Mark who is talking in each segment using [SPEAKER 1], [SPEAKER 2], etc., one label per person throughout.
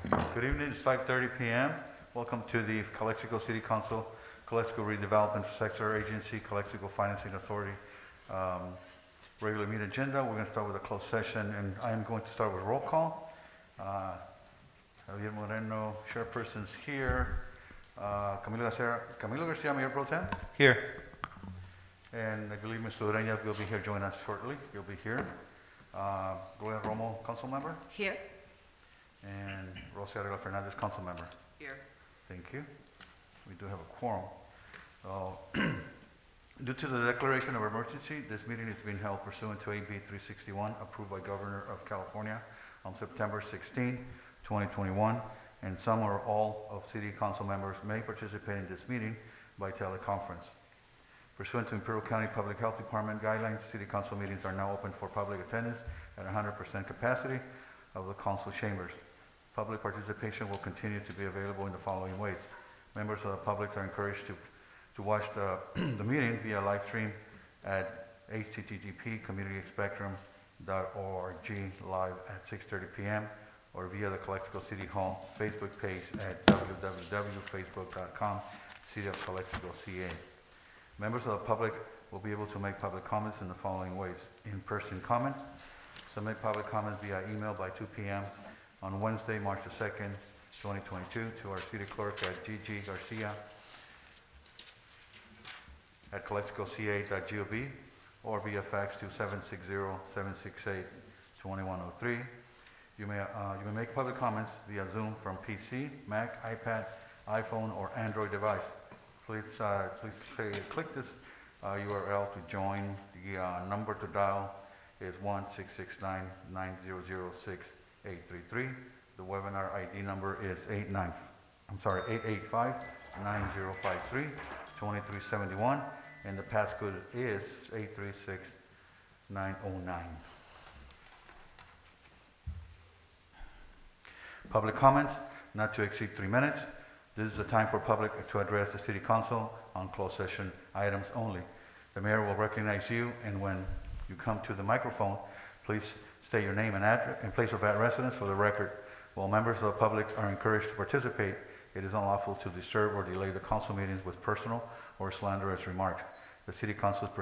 [SPEAKER 1] Good evening, it's 5:30 p.m. Welcome to the Calexico City Council, Calexico Redevelopment Sector Agency, Calexico Financing Authority regular meeting agenda. We're going to start with a closed session, and I am going to start with roll call. Javier Moreno, chairperson's here. Camilo Garcia, Mayor Pro Tem. Here. And I believe Mr. Ureña will be here joining us shortly. He'll be here. Gloria Romo, council member.
[SPEAKER 2] Here.
[SPEAKER 1] And Rosa Arregla Fernandez, council member.
[SPEAKER 2] Here.
[SPEAKER 1] Thank you. We do have a quorum. Due to the declaration of emergency, this meeting is being held pursuant to AB 361, approved by Governor of California on September 16, 2021, and some or all of City Council members may participate in this meeting by teleconference. Pursuant to Imperial County Public Health Department guidelines, City Council meetings are now open for public attendance at 100% capacity of the council chambers. Public participation will continue to be available in the following ways. Members of the public are encouraged to watch the meeting via live stream at http://communityspectrum.org live at 6:30 p.m. or via the Calexico City Hall Facebook page at www.facebook.com City of Calexico CA. Members of the public will be able to make public comments in the following ways. In-person comments. Submit public comments via email by 2 p.m. on Wednesday, March the 2nd, 2022 to our city clerk at gggarcia@calexicoca.gov or via fax to 760-768-2103. You may make public comments via Zoom from PC, Mac, iPad, iPhone, or Android device. Please click this URL to join. The number to dial is 1-669-900-6833. The webinar ID number is 885-905-2371, and the passcode is 836909. Public comments, not to exceed 3 minutes. This is the time for public to address the City Council on closed session items only. The mayor will recognize you, and when you come to the microphone, please state your name and place of residence for the record. While members of the public are encouraged to participate, it is unlawful to disturb or delay the council meetings with personal or slanderous remarks. The City Council is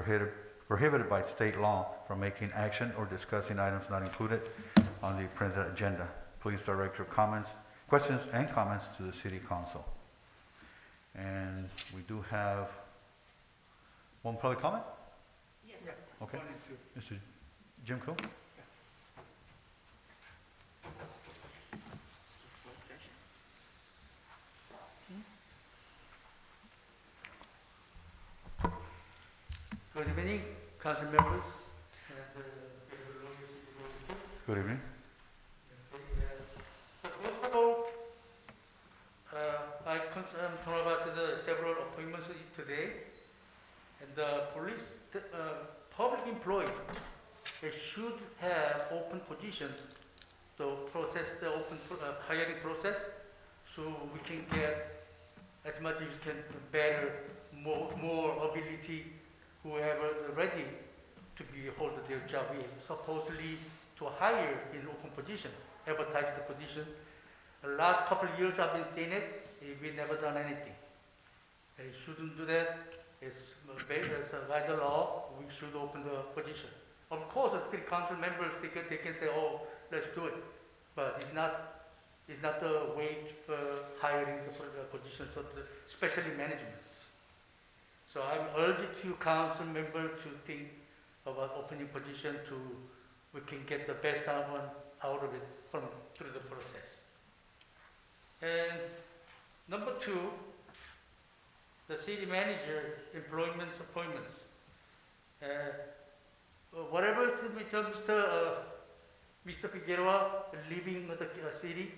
[SPEAKER 1] prohibited by state law from making action or discussing items not included on the printed agenda. Please direct your questions and comments to the City Council. And we do have one public comment?
[SPEAKER 2] Yes.
[SPEAKER 3] Yeah.
[SPEAKER 1] Okay. Mr. Jim Coe?
[SPEAKER 3] Good evening, council members.
[SPEAKER 1] Good evening.
[SPEAKER 3] First of all, I am talking about the several appointments today, and the police, public employee, they should have open position to process the open hiring process, so we can get as much as we can better, more ability, whoever ready to be hold their job is supposedly to hire in open position, advertise the position. The last couple of years I've been seeing it, we never done anything. They shouldn't do that. It's by the law, we should open the position. Of course, the city council members, they can say, oh, let's do it. But it's not the way for hiring the positions, especially management. So I'm urging to council member to think about opening position we can get the best out of it through the process. And number 2, the city manager appointments. Whatever Mr. Figueroa leaving the city,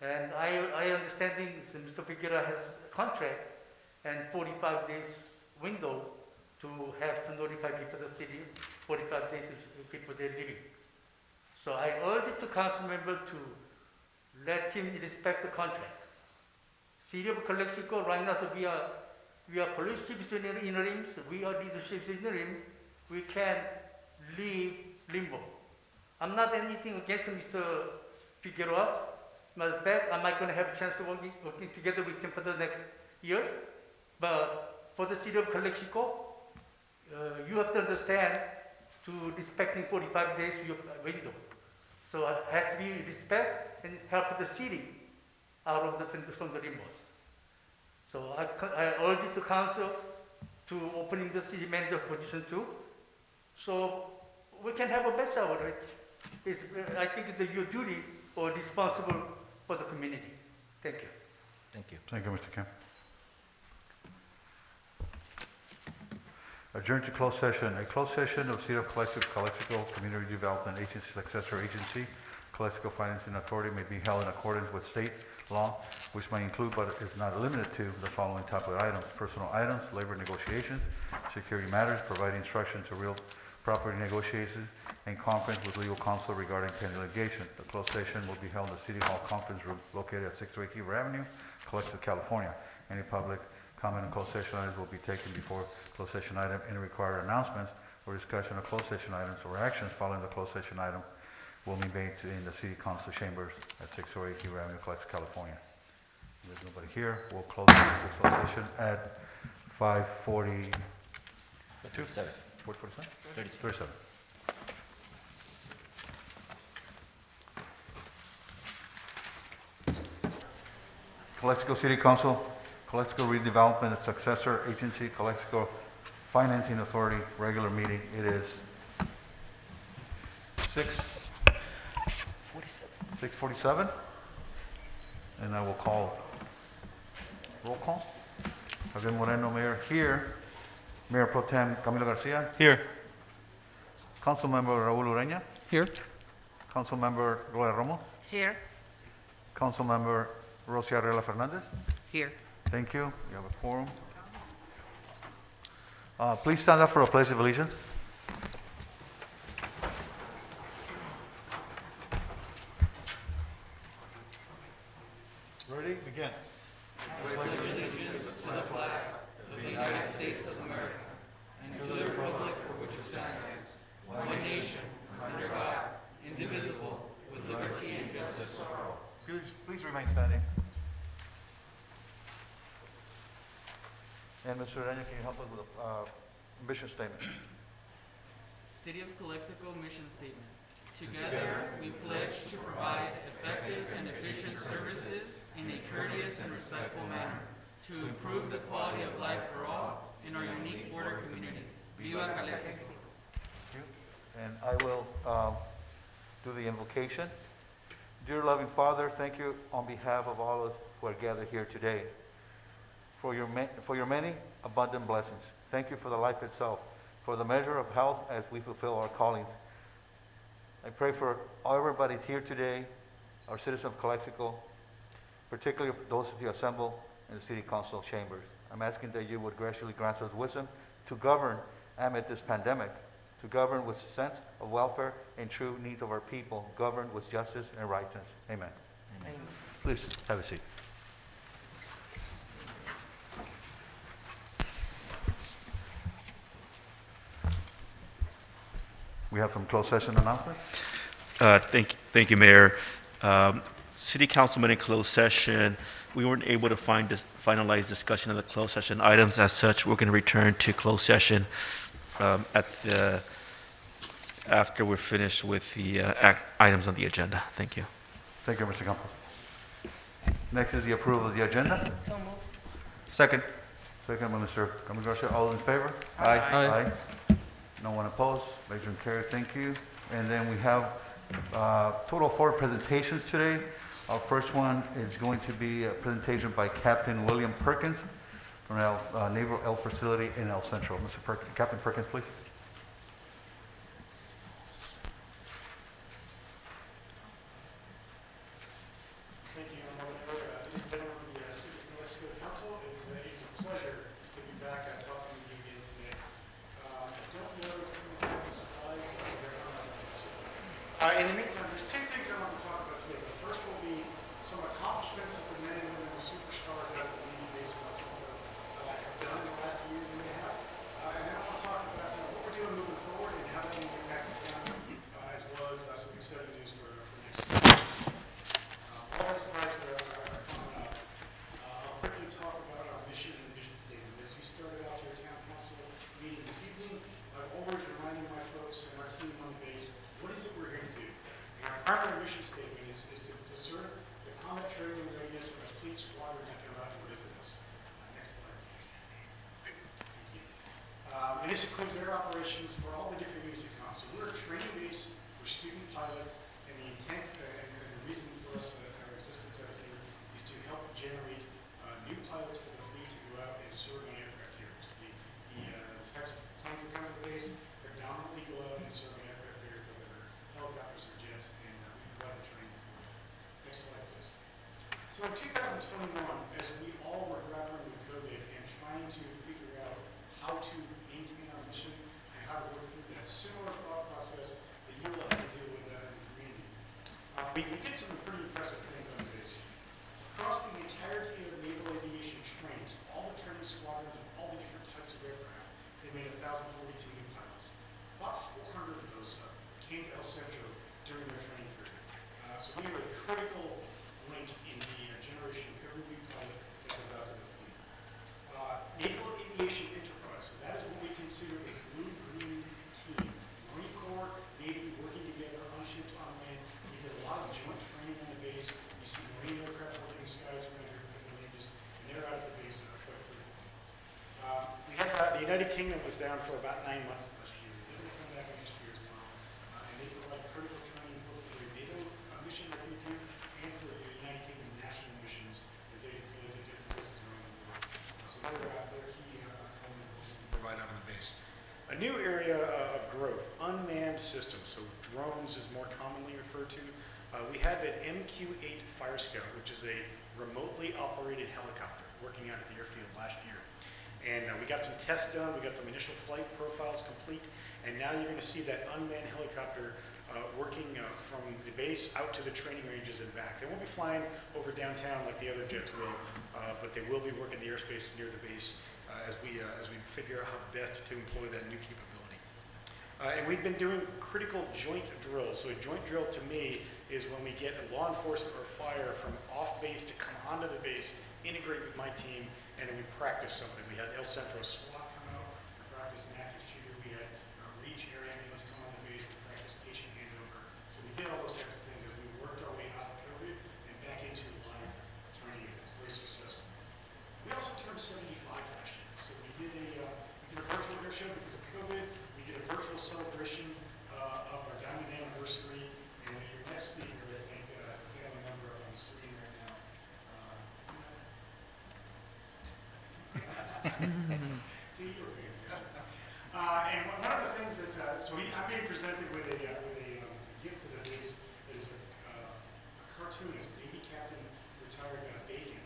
[SPEAKER 3] and I understanding Mr. Figueroa has a contract and 45 days window to have to notify people of the city, 45 days before they're leaving. So I urge the council member to let him respect the contract. City of Calexico, right now, so we are police chiefs in interim, so we are leadership in interim, we can leave limbo. I'm not anything against Mr. Figueroa, Matter of fact, I'm not gonna have a chance to working together with him for the next years. But for the city of Calexico, you have to understand to respecting 45 days to your window. So it has to be respect and help the city out of from the remote. So I urge the council to opening the city manager position too. So we can have a best hour, right? I think it's your duty or responsible for the community. Thank you.
[SPEAKER 2] Thank you.
[SPEAKER 1] Thank you, Mr. Kim. Adjourn to closed session. A closed session of City of Calexico Community Development Agency, successor agency, Calexico Financing Authority may be held in accordance with state law, which may include but is not limited to the following type of items: personal items, labor negotiations, security matters, providing instruction to real property negotiations, and conference with legal counsel regarding pending litigation. The closed session will be held in the City Hall Conference Room located at 608 Kiever Avenue, Calexico, California. Any public comment on closed session items will be taken before closed session item. Any required announcements or discussion of closed session items or actions following the closed session item will be made in the City Council chambers at 608 Kiever Avenue, Calexico, California. There's nobody here. We'll close the closed session at 5:42.
[SPEAKER 2] 37.
[SPEAKER 1] 47?
[SPEAKER 2] 37.
[SPEAKER 1] 37. Calexico City Council, Calexico Redevelopment and Successor Agency, Calexico Financing Authority, regular meeting. It is 6:47. And I will call, roll call. Javier Moreno, Mayor, here. Mayor Pro Tem Camilo Garcia.
[SPEAKER 2] Here.
[SPEAKER 1] Councilmember Raul Ureña.
[SPEAKER 4] Here.
[SPEAKER 1] Councilmember Gloria Romo.
[SPEAKER 4] Here.
[SPEAKER 1] Councilmember Rosia Arreola Fernandez.
[SPEAKER 4] Here.
[SPEAKER 1] Thank you. You have a quorum. Please stand up for a pledge of allegiance. Ready? Begin. Please remain standing. And Mr. Ureña, can you help us with a mission statement?
[SPEAKER 5] City of Calexico mission statement. Together, we pledge to provide effective and efficient services in a courteous and respectful manner to improve the quality of life for all in our unique border community. Viva Calexico.
[SPEAKER 1] Thank you. And I will do the invocation. Dear loving Father, thank you on behalf of all of us who are gathered here today for your many abundant blessings. Thank you for the life itself, for the measure of health as we fulfill our callings. I pray for everybody here today, our citizens of Calexico, particularly those of you assembled in the City Council chambers. I'm asking that you would graciously grant us wisdom to govern amid this pandemic, to govern with sense of welfare and true needs of our people, govern with justice and righteousness. Amen.
[SPEAKER 2] Amen.
[SPEAKER 1] Please have a seat. We have some closed session announcements.
[SPEAKER 6] Thank you, Mayor. City Councilman in closed session, we weren't able to finalize discussion of the closed session items. As such, we're going to return to closed session after we're finished with the items on the agenda. Thank you.
[SPEAKER 1] Thank you, Mr. Campos. Next is the approval of the agenda.
[SPEAKER 4] So moved.
[SPEAKER 2] Second.
[SPEAKER 1] Second by Mr. Camilo Garcia. All in favor?
[SPEAKER 2] Aye.
[SPEAKER 1] Aye. No one opposed. Motion carried. Thank you. And then we have total of 4 presentations today. Our first one is going to be a presentation by Captain William Perkins from our Naval Air Facility in El Centro. Captain Perkins, please.
[SPEAKER 7] Thank you, Member of the City of Calexico Council. It is a pleasure to be back talking with you again today. I don't know if we have the slides up there. In the meantime, there's 2 things I want to talk about today. The first will be some accomplishments that the men and women, the superstars out of the Navy base in El Centro have done in the last year and a half. And then I want to talk about what we're doing moving forward and how that will impact the county, as well as some exciting news for next year. Always primary mission statement is to serve the combat training and readiness of the fleet squadron to come out and visit us. Next slide, please. Thank you. And this includes air operations for all the different units that come. So we're a training base for student pilots, and the intent and the reason for us, our existence out here, is to help generate new pilots for the fleet to go out and serve on aircraft carriers. The types of planes that come to the base predominantly go out and serve on aircraft carriers, whether they're helicopters or jets, and we provide the training for them. Next slide, please. So in 2021, as we all were grappling with COVID and trying to figure out how to maintain our mission and how to work through that similar thought process that you will have to deal with in the community, we did some pretty impressive things on the base. Across the entirety of naval aviation trains, all the training squadrons of all the different types of aircraft, they made 1,042 new pilots. About 400 of those came to El Centro during their training period. So we are a critical link in the generation of every new pilot that goes out to the fleet. Naval aviation enterprise, so that is what we consider a blue-green team. Marine Corps, Navy working together on ships on land. We did a lot of joint training on the base. We see Marine aircraft working the skies around here, and they're out at the base quite frequently. We had the United Kingdom was down for about 9 months last year. They're going to come back next year as well. And they provide critical training both for the NATO mission that we do and for the United Kingdom national missions as they deploy to different places around the world. So they're key provide out on the base. A new area of growth, unmanned systems, so drones is more commonly referred to. We had an MQ-8 Fire Scout, which is a remotely operated helicopter working out at the airfield last year. And we got some tests done, we got some initial flight profiles complete, and now you're going to see that unmanned helicopter working from the base out to the training ranges and back. They won't be flying over downtown like the other jets will, but they will be working the airspace near the base as we figure out how best to employ that new capability. And we've been doing critical joint drills. So a joint drill to me is when we get a law enforcement or fire from off base to come onto the base, integrate with my team, and then we practice something. We had El Centro SWAT come out and practice an active shooter. We had reach area ambulance come on the base and practice patient handover. So we did all those types of things as we worked our way out of COVID and back into live training. It was very successful. We also turned 75 last year. So we did a virtual air show because of COVID. We did a virtual celebration of our diamond anniversary. And your next speaker, I think, a family member on the screen right now. See, you're here. And one of the things that, I'm being presented with a gift to the base that is a cartoonist, Navy Captain retired Bacon,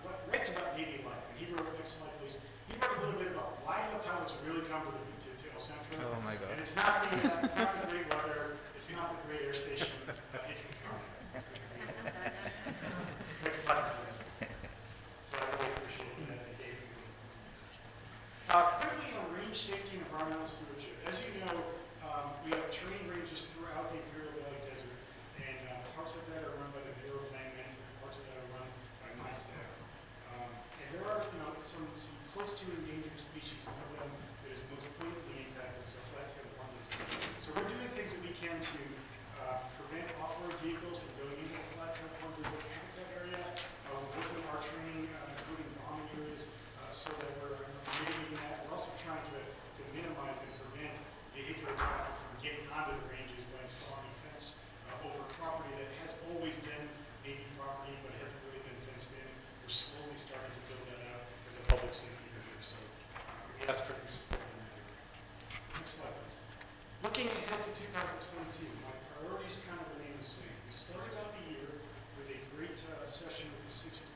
[SPEAKER 7] what writes about Navy life. And he wrote, next slide please, he wrote a little bit about why do the pilots really come to El Centro.
[SPEAKER 2] Oh my God.
[SPEAKER 7] And it's not the great weather, it's not the great air station, it's the content. Next slide please. So I really appreciate that day from you. Quickly on range safety and environmental stewardship. As you know, we have training ranges throughout the Imperial Valley Desert, and parts of that are run by the Bureau of Land Management, parts of that are run by my staff. And there are, some close to endangered species. One of them that is most pointedly impacted is a flat-tailed hornless goose. So we're doing things that we can to prevent off-road vehicles from going into the flat-tailed hornless goose habitat area. We're working our training, including bombing areas, so that we're mitigating that. We're also trying to minimize and prevent vehicular traffic from getting onto the ranges by installing a fence over property that has always been Navy property, but hasn't really been fenced in. We're slowly starting to build that out as a public safety measure. So we ask for your support in that area. Next slide, please. Looking ahead to 2022, my priorities kind of remain the same. We started out the year with a great session with the 6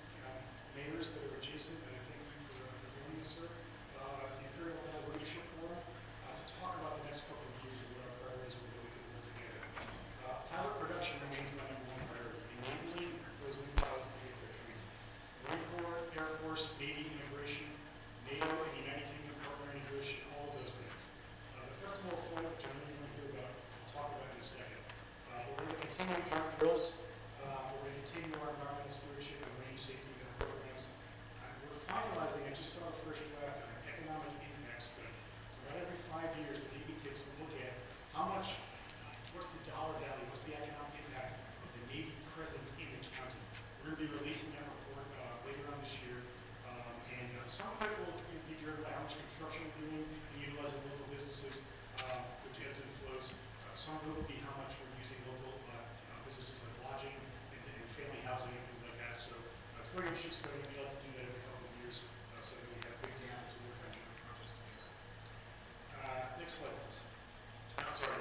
[SPEAKER 7] mayors that are adjacent, and I thank you for doing this, sir. The Imperial Valley Leadership Forum to talk about the next couple of years and what our priorities are that we can pull together. Pilot production remains my #1 priority, enabling those new pilots to get their training. Marine Corps, Air Force, Navy integration, NATO and United Kingdom partner integration, all of those things. The Festival of Flight, which I know you're going to hear about, we'll talk about in a second. We're going to continue joint drills. We're going to continue our environmental stewardship and range safety programs. We're finalizing, I just saw the first draft of an economic impact study. So about every 5 years, the Navy takes a look at how much, what's the dollar value, what's the economic impact presence in the county. We're going to be releasing that report later on this year, and some of it will be driven by how much construction we're doing and utilizing local businesses, which ebbs and flows. Some of it will be how much we're using local businesses like lodging and family housing and things like that. So it's very interesting study. We like to do that every couple of years so that we have big data to work on different projects together. Next slide, please. Sorry,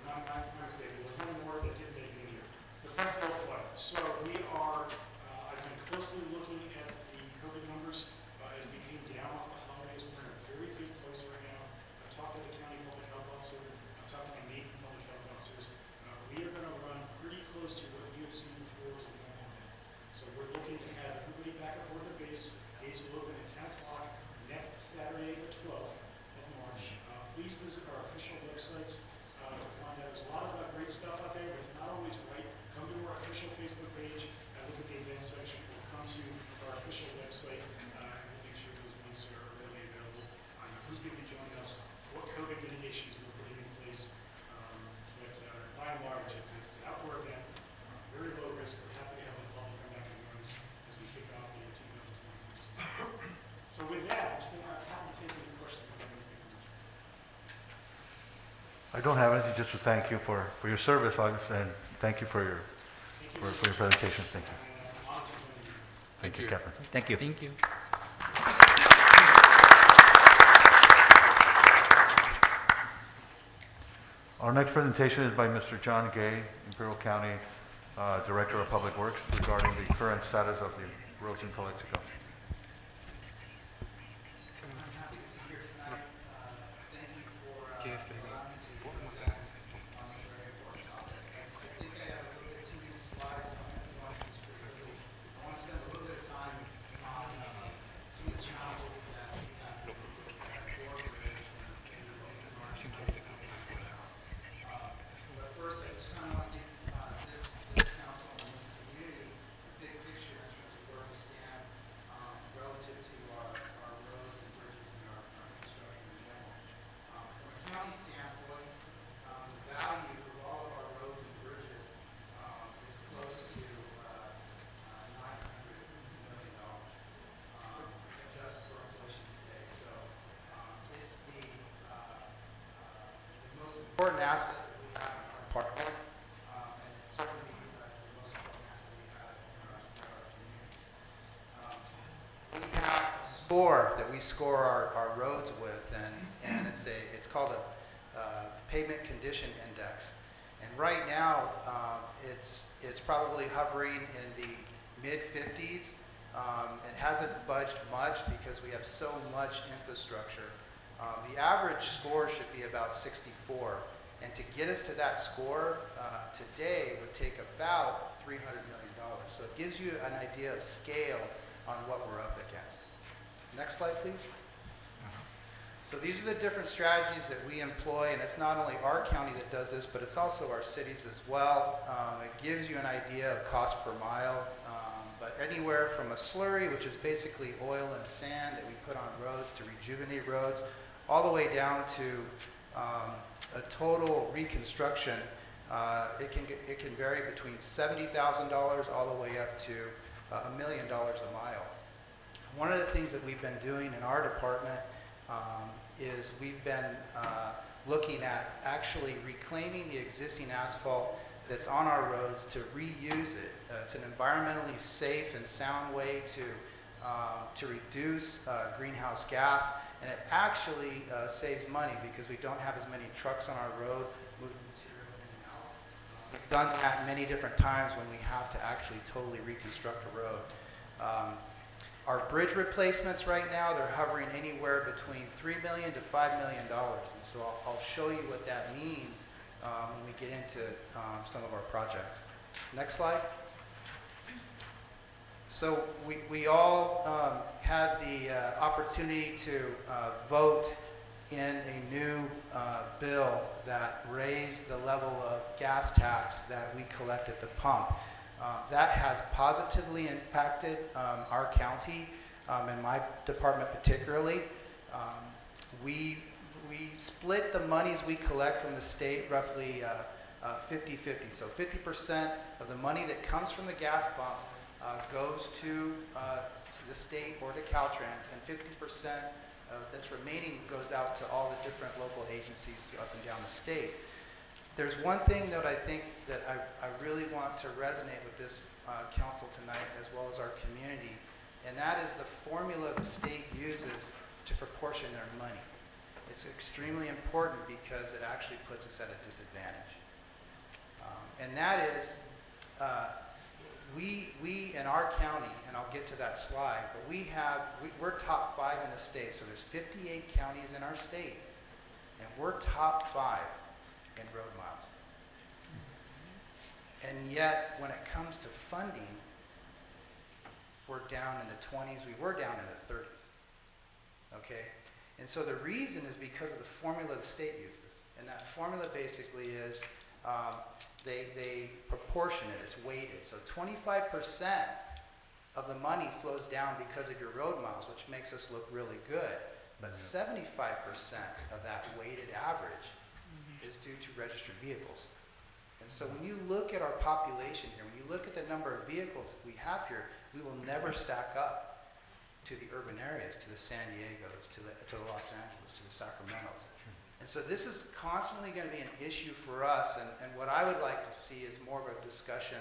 [SPEAKER 7] my mistake. There was one more that didn't make it in here. The festival flood. So we are, I've been closely looking at the COVID numbers as we came down off the holidays. We're in a very good place right now. I've talked to the county public health officer. I've talked to my Navy public health officers. We are going to run pretty close to what you have seen before as a normal day. So we're looking to have everybody back aboard the base. Gates will open at 10 o'clock next Saturday, the 12th of March. Please visit our official websites to find out. There's a lot of great stuff out there, but it's not always right. Come to our official Facebook page and look at the events section, or come to our official website and we'll make sure those links are readily available on who's going to be joining us, what COVID mitigations we're putting in place. But by and large, it's an outdoor event, very low risk. We're happy to have the public come back and join us as we kick off the 2026 season. So with that, I'm just going to happy to take any questions.
[SPEAKER 1] I don't have anything, just to thank you for your service, August, and thank you for your presentation. Thank you. Thank you, Captain.
[SPEAKER 2] Thank you.
[SPEAKER 5] Thank you.
[SPEAKER 1] Our next presentation is by Mr. John Gay, Imperial County Director of Public Works, regarding the current status of the roads in Calexico.
[SPEAKER 4] Important asset we have in our park, and it certainly is the most important asset we have in our communities. We have a score that we score our roads with, and it's called a pavement condition index. And right now, it's probably hovering in the mid-50s. It hasn't budged much because we have so much infrastructure. The average score should be about 64, and to get us to that score today would take about $300 million. So it gives you an idea of scale on what we're up against. Next slide, please. So these are the different strategies that we employ, and it's not only our county that does this, but it's also our cities as well. It gives you an idea of cost per mile, but anywhere from a slurry, which is basically oil and sand that we put on roads to rejuvenate roads, all the way down to a total reconstruction. It can vary between $70,000 all the way up to $1 million a mile. One of the things that we've been doing in our department is we've been looking at actually reclaiming the existing asphalt that's on our roads to reuse it. It's an environmentally safe and sound way to reduce greenhouse gas, and it actually saves money because we don't have as many trucks on our road moving material in and out. We've done that many different times when we have to actually totally reconstruct a road. Our bridge replacements right now, they're hovering anywhere between $3 million to $5 million, and so I'll show you what that means when we get into some of our projects. Next slide. So we all had the opportunity to vote in a new bill that raised the level of gas tax that we collect at the pump. That has positively impacted our county and my department particularly. We split the monies we collect from the state roughly 50/50. So 50% of the money that comes from the gas pump goes to the state or to Caltrans, and 50% that's remaining goes out to all the different local agencies up and down the state. There's one thing that I think that I really want to resonate with this council tonight, as well as our community, and that is the formula the state uses to proportion their money. It's extremely important because it actually puts us at a disadvantage. And that is, we in our county, and I'll get to that slide, but we're top 5 in the state. So there's 58 counties in our state, and we're top 5 in road miles. And yet, when it comes to funding, we're down in the 20s. We were down in the 30s. Okay? And so the reason is because of the formula the state uses. And that formula basically is they proportion it, it's weighted. So 25% of the money flows down because of your road miles, which makes us look really good. But 75% of that weighted average is due to registered vehicles. And so when you look at our population here, when you look at the number of vehicles that we have here, we will never stack up to the urban areas, to the San Diegos, to the Los Angeles, to the Sacramentos. And so this is constantly going to be an issue for us, and what I would like to see is more of a discussion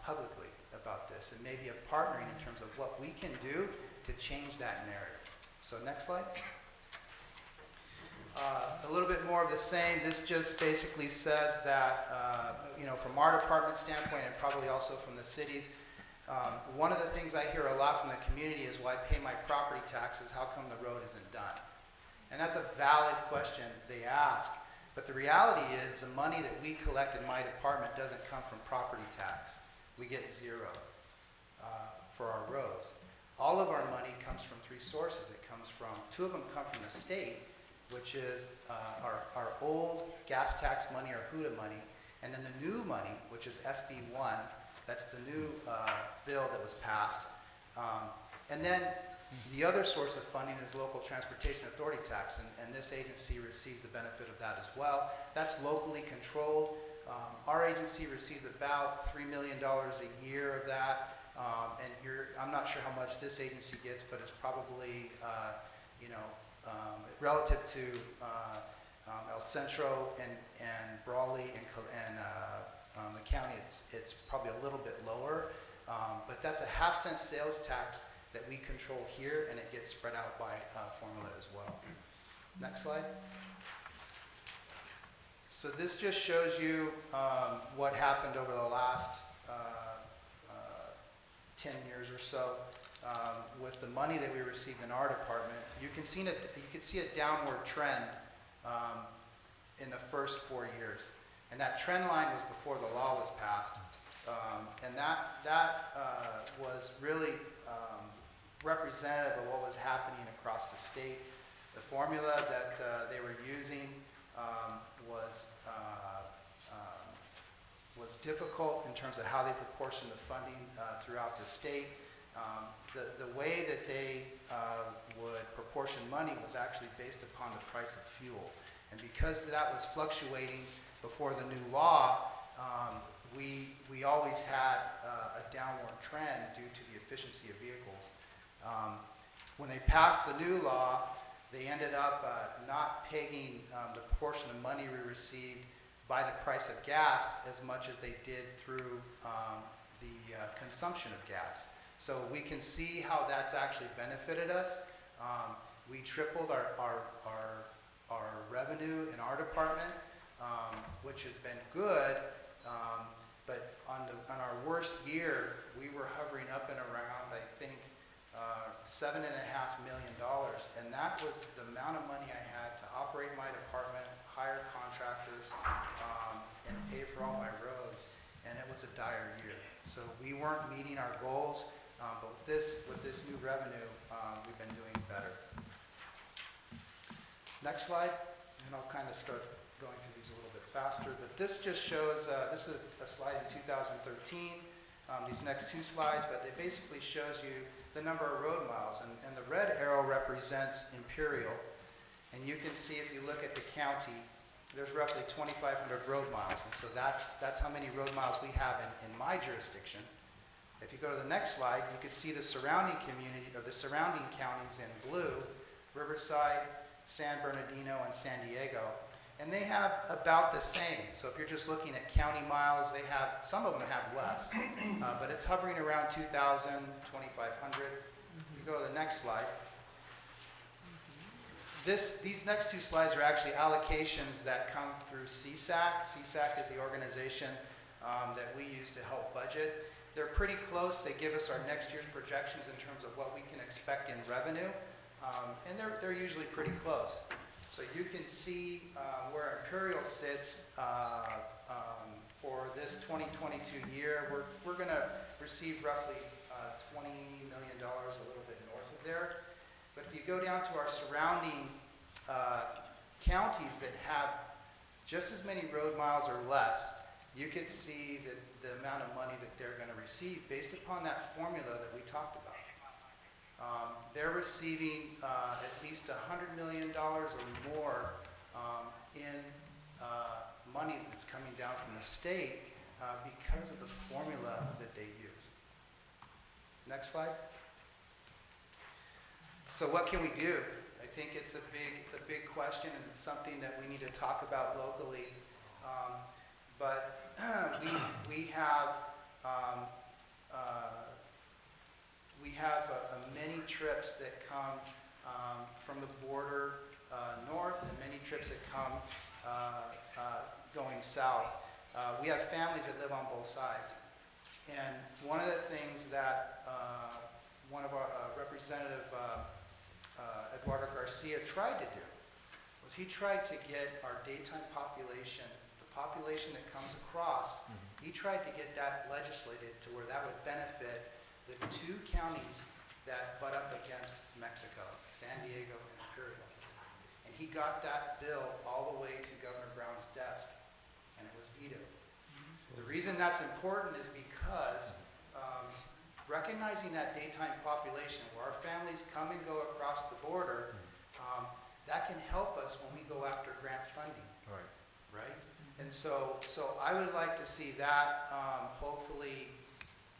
[SPEAKER 4] publicly about this, and maybe a partnering in terms of what we can do to change that narrative. So next slide. A little bit more of the same. This just basically says that, from our department standpoint, and probably also from the cities, one of the things I hear a lot from the community is, well, I pay my property taxes, how come the road isn't done? And that's a valid question they ask. But the reality is the money that we collect in my department doesn't come from property tax. We get zero for our roads. All of our money comes from 3 sources. It comes from, 2 of them come from the state, which is our old gas tax money, our HUDA money, and then the new money, which is SB1. That's the new bill that was passed. And then the other source of funding is local transportation authority tax, and this agency receives the benefit of that as well. That's locally controlled. Our agency receives about $3 million a year of that. And I'm not sure how much this agency gets, but it's probably, relative to El Centro and Brawley and the county, it's probably a little bit lower. But that's a half-cent sales tax that we control here, and it gets spread out by formula as well. Next slide. So this just shows you what happened over the last 10 years or so with the money that we received in our department. You can see a downward trend in the first 4 years, and that trend line was before the law was passed, and that was really representative of what was happening across the state. The formula that they were using was difficult in terms of how they proportioned the funding throughout the state. The way that they would proportion money was actually based upon the price of fuel. And because that was fluctuating before the new law, we always had a downward trend due to the efficiency of vehicles. When they passed the new law, they ended up not pegging the proportion of money we received by the price of gas as much as they did through the consumption of gas. So we can see how that's actually benefited us. We tripled our revenue in our department, which has been good, but on our worst year, we were hovering up and around, I think, $7.5 million, and that was the amount of money I had to operate my department, hire contractors, and pay for all my roads, and it was a dire year. So we weren't meeting our goals, but with this new revenue, we've been doing better. Next slide, and I'll kind of start going through these a little bit faster, but this just shows, this is a slide in 2013, these next 2 slides, but it basically shows you the number of road miles, and the red arrow represents Imperial, and you can see if you look at the county, there's roughly 2,500 road miles, and so that's how many road miles we have in my jurisdiction. If you go to the next slide, you can see the surrounding community, or the surrounding counties in blue, Riverside, San Bernardino, and San Diego, and they have about the same. So if you're just looking at county miles, they have, some of them have less, but it's hovering around 2,000, 2,500. You go to the next slide. These next two slides are actually allocations that come through CSAC. CSAC is the organization that we use to help budget. They're pretty close. They give us our next year's projections in terms of what we can expect in revenue, and they're usually pretty close. So you can see where Imperial sits for this 2022 year. We're going to receive roughly $20 million, a little bit north of there. But if you go down to our surrounding counties that have just as many road miles or less, you could see that the amount of money that they're going to receive based upon that formula that we talked about. They're receiving at least $100 million or more in money that's coming down from the state because of the formula that they use. Next slide. So what can we do? I think it's a big question, and it's something that we need to talk about locally. But we have many trips that come from the border north, and many trips that come going south. We have families that live on both sides, and one of the things that one of our Representative Eduardo Garcia tried to do was he tried to get our daytime population, the population that comes across, he tried to get that legislated to where that would benefit the two counties that butt up against Mexico, San Diego and Imperial. And he got that bill all the way to Governor Brown's desk, and it was vetoed. The reason that's important is because recognizing that daytime population where our families come and go across the border, that can help us when we go after grant funding. Right? And so I would like to see that hopefully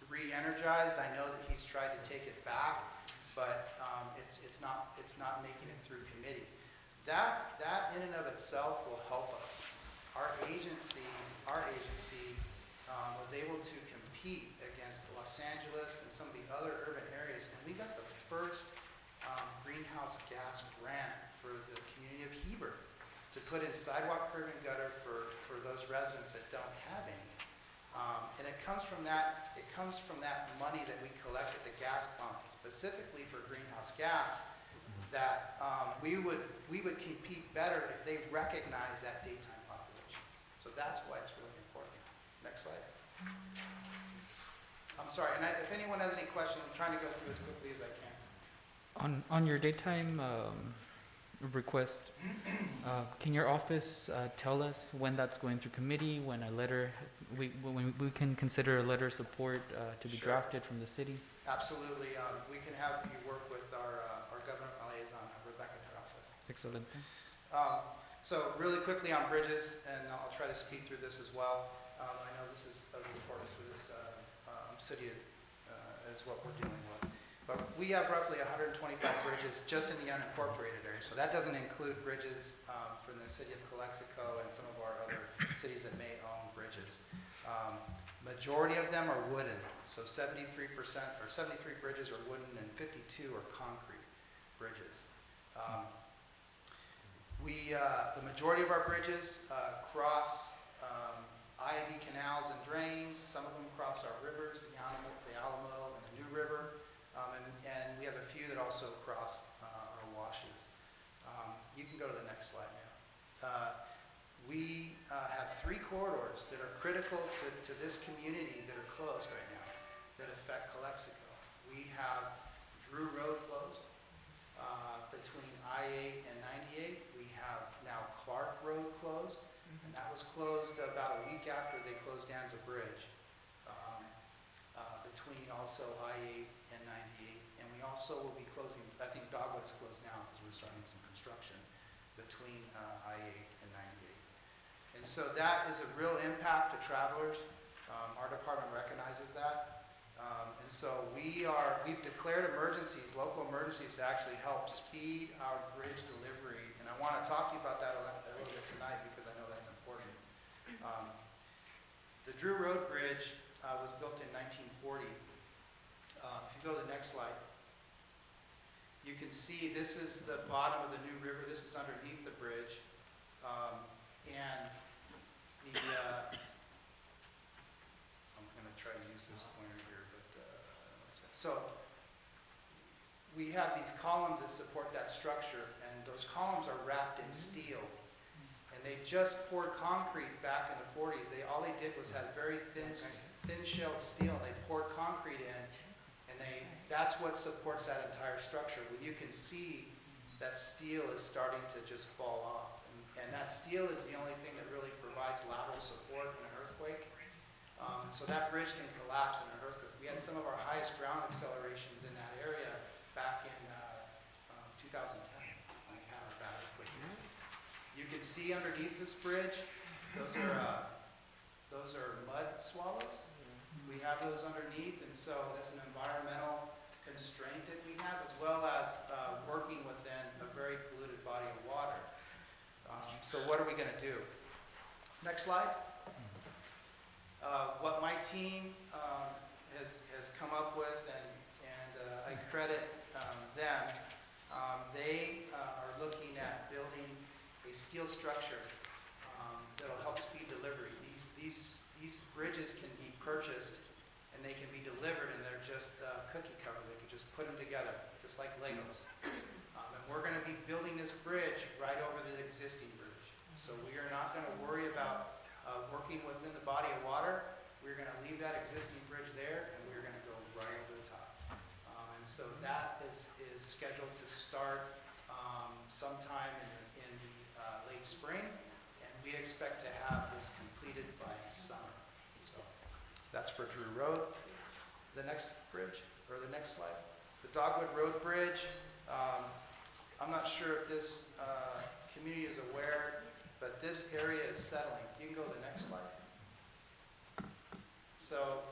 [SPEAKER 4] re-energized. I know that he's tried to take it back, but it's not making it through committee. That in and of itself will help us. Our agency was able to compete against Los Angeles and some of the other urban areas, and we got the first greenhouse gas grant for the community of Heber to put in sidewalk, curb, and gutter for those residents that don't have any. And it comes from that money that we collect at the gas pump, specifically for greenhouse gas, that we would compete better if they recognize that daytime population. So that's why it's really important. Next slide. I'm sorry, and if anyone has any questions, I'm trying to go through as quickly as I can.
[SPEAKER 5] On your daytime request, can your office tell us when that's going through committee, when when we can consider a letter of support to be
[SPEAKER 4] Sure.
[SPEAKER 5] drafted from the city?
[SPEAKER 4] Absolutely. We can have you work with our government liaison, Rebecca Terrazas.
[SPEAKER 5] Excellent.
[SPEAKER 4] So really quickly on bridges, and I'll try to speed through this as well. I know this is of importance for this city as what we're dealing with. But we have roughly 125 bridges just in the unincorporated area. So that doesn't include bridges from the city of Calexico and some of our other cities that may own bridges. Majority of them are wooden. So 73% or 73 bridges are wooden and 52 are concrete bridges. The majority of our bridges cross I&D canals and drains. Some of them cross our rivers, the Alamo and the New River. And we have a few that also cross our washes. You can go to the next slide now. We have 3 corridors that are critical to this community that are closed right now, that affect Calexico. We have Drew Road closed between I-8 and 98. We have now Clark Road closed, and that was closed about a week after they closed Danza Bridge, between also I-8 and 98. And we also will be closing, I think Dogwood is closed now because we're starting some construction between I-8 and 98. And so that is a real impact to travelers. Our department recognizes that. And so we've declared emergencies, local emergencies, to actually help speed our bridge delivery. And I want to talk to you about that a little bit tonight because I know that's important. The Drew Road Bridge was built in 1940. If you go to the next slide, you can see this is the bottom of the New River. This is underneath the bridge. And the, I'm going to try to use this pointer here, but so we have these columns that support that structure, and those columns are wrapped in steel. And they just poured concrete back in the 40s. All they did was had very thin-shelled steel. They poured concrete in, and that's what supports that entire structure. Well, you can see that steel is starting to just fall off. And that steel is the only thing that really provides lateral support in an earthquake. So that bridge can collapse in an earthquake. We had some of our highest ground accelerations in that area back in 2010 when we had our bad earthquake. You can see underneath this bridge, those are mud swallows. We have those underneath, and so that's an environmental constraint that we have, as well as working within a very polluted body of water. So what are we going to do? Next slide. What my team has come up with, and I credit them, they are looking at building a steel structure that'll help speed delivery. These bridges can be purchased and they can be delivered, and they're just cookie cutter. They can just put them together, just like Legos. And we're going to be building this bridge right over the existing bridge. So we are not going to worry about working within the body of water. We're going to leave that existing bridge there, and we're going to go right over the top. And so that is scheduled to start sometime in the late spring, and we expect to have this completed by summer. So that's for Drew Road. The next bridge, or the next slide, the Dogwood Road Bridge. I'm not sure if this community is aware, but this area is settling. You can go to the next slide. So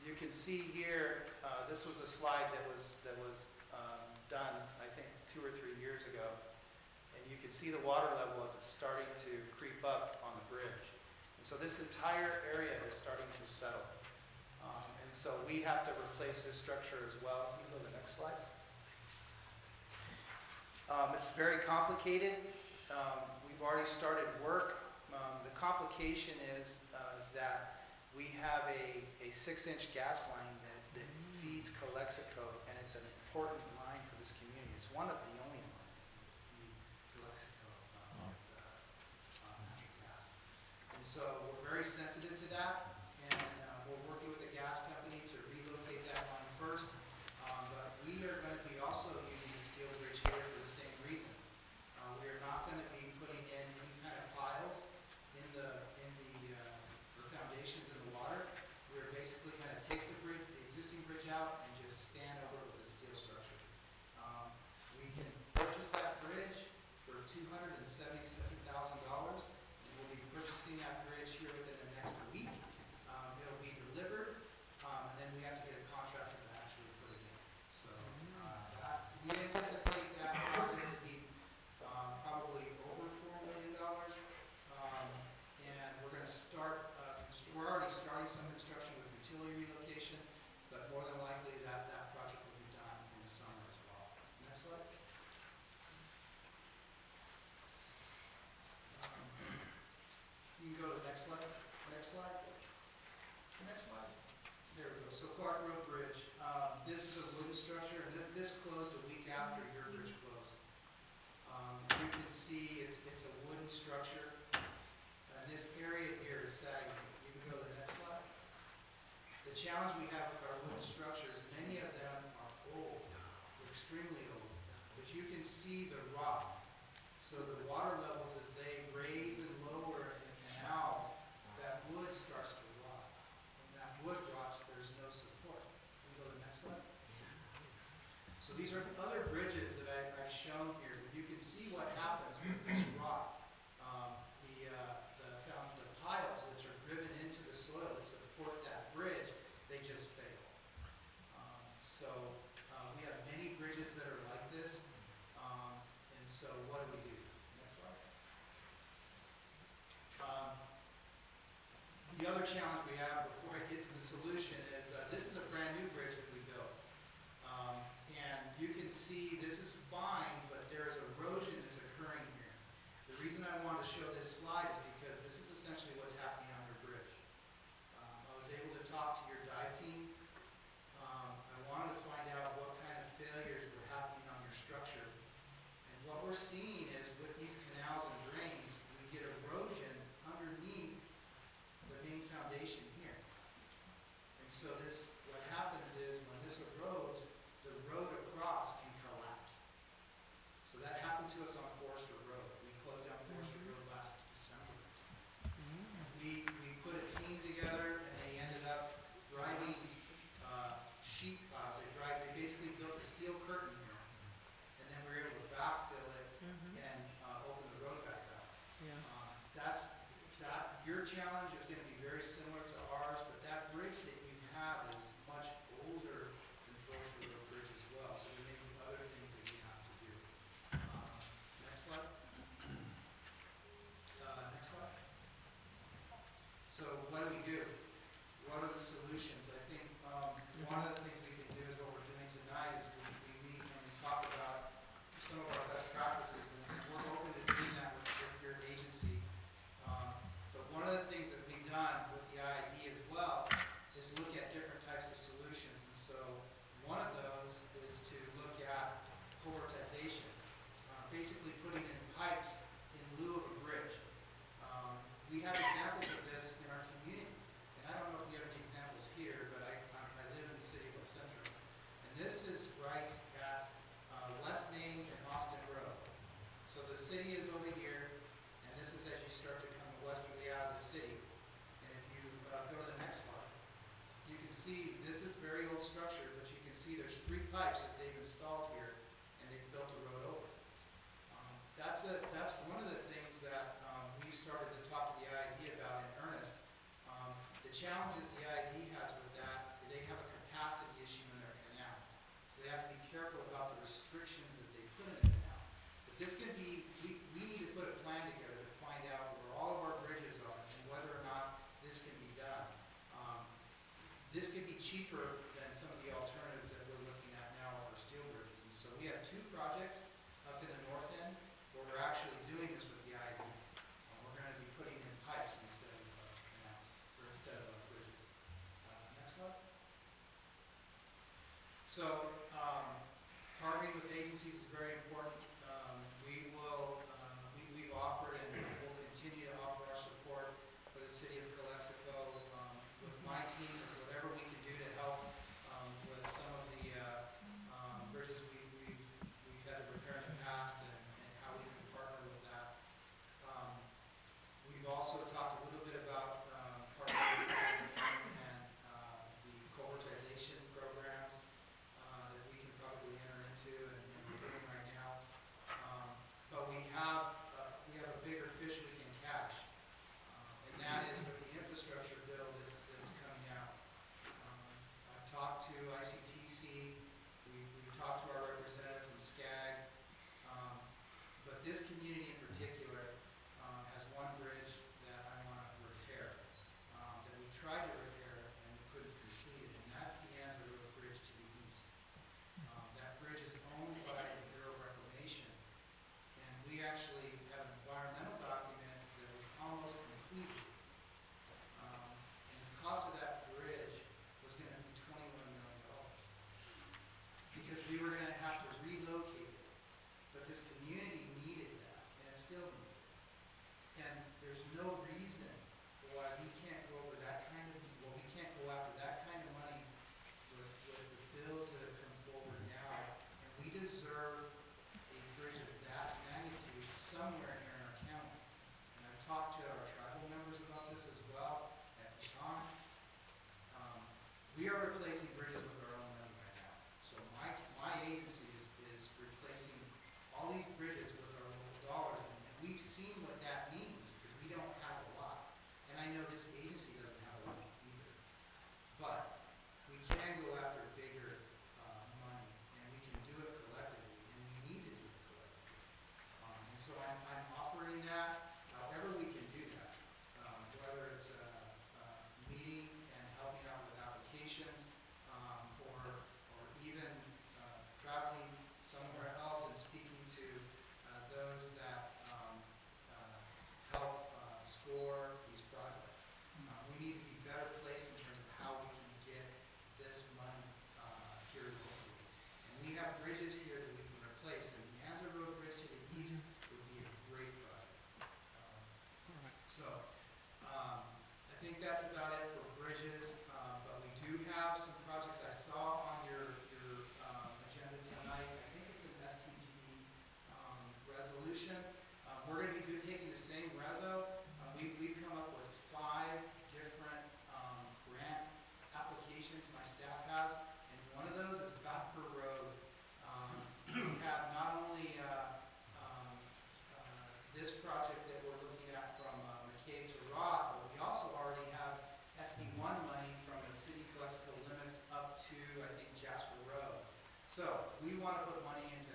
[SPEAKER 4] you can see here, this was a slide that was done, I think, 2 or 3 years ago. And you can see the water level as it's starting to creep up on the bridge. And so this entire area is starting to settle. And so we have to replace this structure as well. You can go to the next slide. It's very complicated. We've already started work. The complication is that we have a 6-inch gas line that feeds Calexico, and it's an important line for this community. It's one of the only ones that feed Calexico with natural gas. And so we're very sensitive to that, and we're working with the gas company to relocate that line first. But we are going to be also using the steel bridge here for the same reason. We are not going to be putting in any kind of piles in the foundations in the water. We're basically going to take the bridge, the existing bridge out, and just span over with a steel structure. We can purchase that bridge for $277,000, and we'll be purchasing that bridge here within the next week. It'll be delivered, and then we have to get a contractor to actually put it in. So we anticipate that project to be probably over $4 million, and we're going to start. We're already starting some construction with utility relocation, but more than likely that project will be done in the summer as well. Next slide. You can go to the next slide. Next slide. Next slide. There we go. So Clark Road Bridge. This is a wooden structure, and this closed a week after your bridge closed. You can see it's a wooden structure, and this area here is sagging. You can go to the next slide. The challenge we have with our wooden structures, many of them are old, they're extremely old, but you can see the rot. So the water levels, as they raise and lower in the canals, that wood starts to rot. When that wood rots, there's no support. You can go to the next slide. So these are other bridges that I've shown here. You can see what happens with this rot. The other challenge we have before I get to the solution is, this is a brand new bridge that we built. And you can see this is fine, but there is erosion that's occurring here. The reason I wanted to show this slide is because this is essentially what's happening on your bridge. I was able to talk to your dive team. I wanted to find out what kind of failures were happening on your structure. And what we're seeing is with these canals and drains, we get erosion underneath the main foundation here. And so this, what happens is when this erodes, the road across can collapse. So that happened to us on Forester Road. We closed down Forester Road last December. We put a team together and they ended up driving sheet piles. They basically built a steel curtain here. And then we were able to backfill it and open the road back up. Your challenge is going to be very similar to ours, but that bridge that you have is much older than Forester Road Bridge as well. So there may be other things that you have to do. Next slide. Next slide. So what do we do? What are the solutions? I think one of the things we can do is what we're doing tonight is we meet and we talk about some of our best practices, and we're open to doing that with your agency. But one of the things that we've done with the IID as well is look at different types of solutions. And so one of those is to look at cohortization, basically putting in pipes in lieu of a bridge. We have examples of this in our community. And I don't know if you have any examples here, but I live in the city of El Centro. And this is right at West Main and Austin Road. So the city is over here, and this is as you start to come westerly out of the city. And if you go to the next slide, you can see this is very old structure, but you can see there's 3 pipes that they've installed here, and they've built a road over. That's one of the things that we've started to talk to the IID about in earnest. The challenges the IID has with that, they have a capacity issue in their canal. So they have to be careful about the restrictions that they put in the canal. But this can be, we need to put a plan together to find out where all of our bridges are and whether or not this can be done. This could be cheaper than some of the alternatives that we're looking at now for steel bridges. And so we have 2 projects up in the north end where we're actually doing this with the IID. We're going to be putting in pipes instead of canals, or instead of bridges. Next slide. So, partnering with agencies is very important. We've offered and will continue to offer our support for the city of Calexico with my team and whatever we can do to help with some of the bridges we've had to repair in the past and how we can partner with that. We've also talked a little bit about partnering with and the cohortization programs that we can probably enter into and we're doing right now. But we have a bigger fish we can catch, and that is with the resolution. We're going to be taking the same reso. We've come up with 5 different grant applications my staff has, and one of those is Vapor Road. We have not only this project that we're looking at from McCabe to Ross, but we also already have SB1 money from the city of Calexico limits up to, I think, Jasper Road. So we want to put money into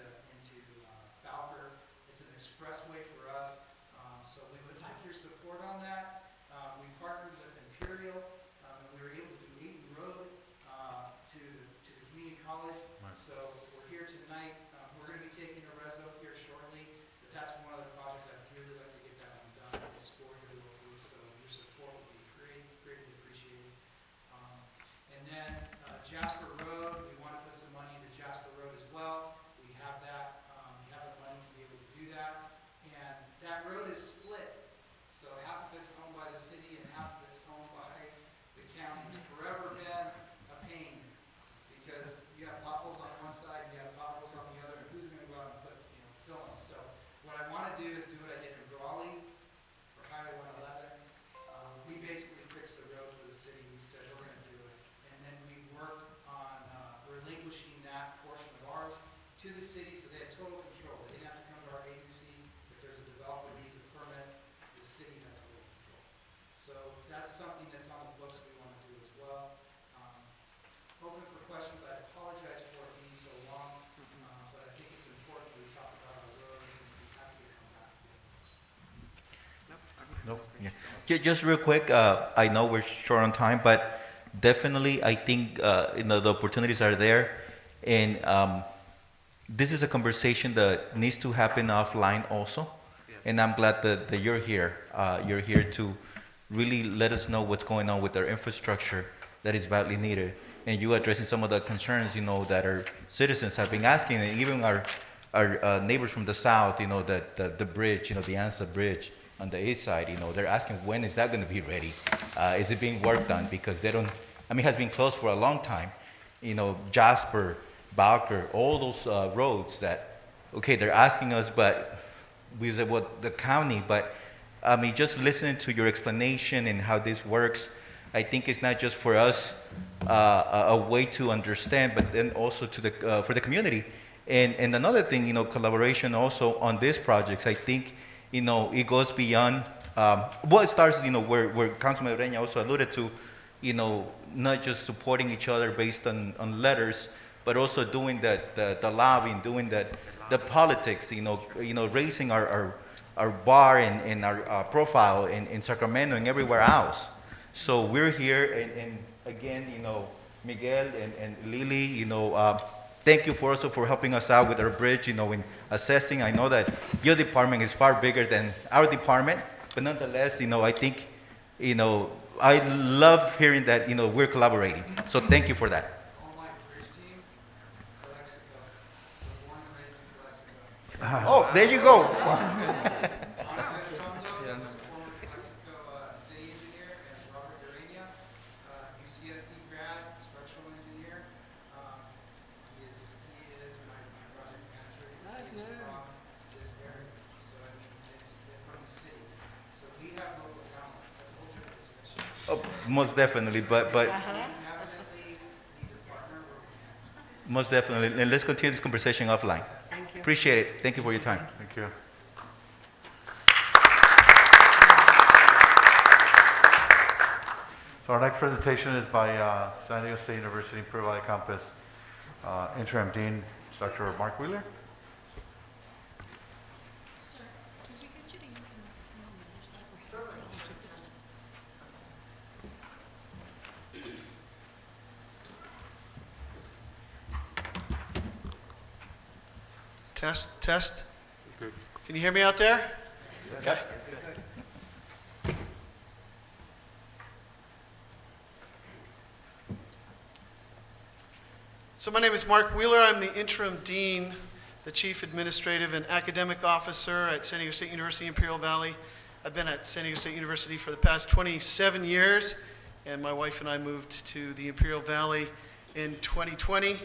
[SPEAKER 4] Valker. It's an expressway for us, so we would like your support on that. We partnered with Imperial, and we were able to do Eaton Road to the community college.
[SPEAKER 1] Right.
[SPEAKER 4] So we're here tonight. We're going to be taking a reso here shortly, but that's one of the projects I'd really like to get that one done. It's for here locally, so your support would be greatly appreciated. And then Jasper Road, we want to put some money into Jasper Road as well. We have that, we have the money to be able to do that. And that road is split. So half of it's owned by the city and half of it's owned by the county. It's forever been a pain because you have potholes on one side and you have potholes on the other, and who's going to go out and put, fill them? So what I want to do is do what I did in Raleigh for Highway 111. We basically fixed the road for the city. We said we're going to do it. And then we worked on relinquishing that portion of ours to the city so they had total control. They didn't have to come to our agency. If there's a developer who needs a permit, the city had total control. So that's something that's on the books we want to do as well. Open for questions. I apologize for it being so long, but I think it's important that we talk about our roads and be happy to come back.
[SPEAKER 1] Nope.
[SPEAKER 2] Yeah. Just real quick, I know we're short on time, but definitely I think the opportunities are there, and this is a conversation that needs to happen offline also. And I'm glad that you're here. You're here to really let us know what's going on with our infrastructure that is badly needed, and you addressing some of the concerns that our citizens have been asking, and even our neighbors from the south, that the bridge, the ANSA bridge on the east side, they're asking when is that going to be ready? Is it being worked on? Because they don't, it has been closed for a long time. Jasper, Bowker, all those roads that, okay, they're asking us, but we said, well, the county, but just listening to your explanation and how this works, I think it's not just for us a way to understand, but then also to for the community. And another thing, collaboration also on these projects, I think, it goes beyond, it starts, where Councilman Ureña also alluded to, not just supporting each other based on letters, but also doing the lobbying, doing the politics, raising our bar and our profile in Sacramento and everywhere else. So we're here, and again, Miguel and Lily, thank you also for helping us out with our bridge, in assessing. I know that your department is far bigger than our department, but nonetheless, I think, I love hearing that, we're collaborating. So thank you for that.
[SPEAKER 4] Online bridge team, Calexico. So born and raised in Calexico.
[SPEAKER 2] Oh, there you go.
[SPEAKER 4] Monica Tondo, former Calexico city engineer, and Robert Ureña, UCSD grad, structural engineer. He is my project manager. He is from this area, so it's from the city. So we have local talent. That's a whole different discussion.
[SPEAKER 2] Oh, most definitely, but
[SPEAKER 4] We definitely need to partner where we can.
[SPEAKER 2] most definitely. And let's continue this conversation offline.
[SPEAKER 8] Thank you.
[SPEAKER 2] Appreciate it. Thank you for your time.
[SPEAKER 1] Thank you. So our next presentation is by San Diego State University Imperial Valley Campus Interim Dean, Dr. Mark Wheeler.
[SPEAKER 8] Sir, could you get you to use the microphone on the other side? I'll take this one.
[SPEAKER 7] Test, test. Can you hear me out there?
[SPEAKER 2] Okay.
[SPEAKER 7] So my name is Mark Wheeler. I'm the interim dean, the chief administrative and academic officer at San Diego State University, Imperial Valley. I've been at San Diego State University for the past 27 years, and my wife and I moved to the Imperial Valley in 2020.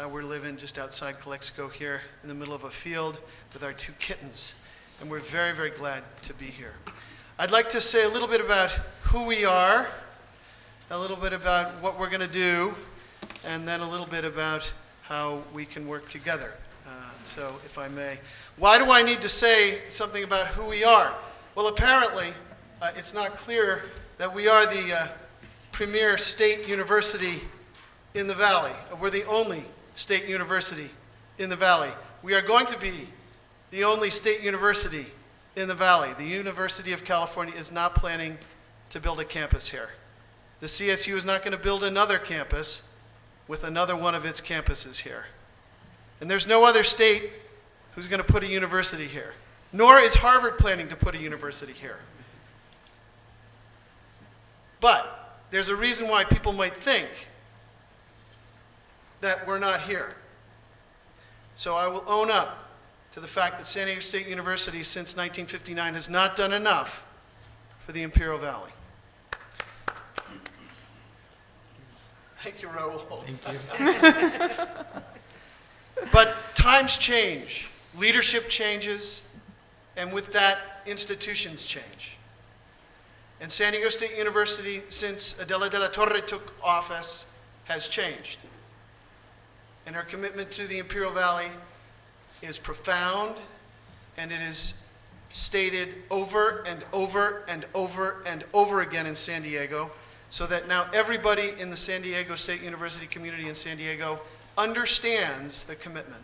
[SPEAKER 7] We're living just outside Calexico here in the middle of a field with our 2 kittens, and we're very, very glad to be here. I'd like to say a little bit about who we are, a little bit about what we're going to do, and then a little bit about how we can work together. So, if I may. Why do I need to say something about who we are? Well, apparently, it's not clear that we are the premier state university in the Valley. We're the only state university in the Valley. We are going to be the only state university in the Valley. The University of California is not planning to build a campus here. The CSU is not going to build another campus with another one of its campuses here. And there's no other state who's going to put a university here. Nor is Harvard planning to put a university here. But there's a reason why people might think that we're not here. So I will own up to the fact that San Diego State University since 1959 has not done enough for the Imperial Valley. Thank you, Raul. Thank you. But times change, leadership changes, and with that, institutions change. And San Diego State University, since Adela de la Torre took office, has changed. And her commitment to the Imperial Valley is profound, and it is stated over and over and over and over again in San Diego, so that now everybody in the San Diego State University community in San Diego understands the commitment.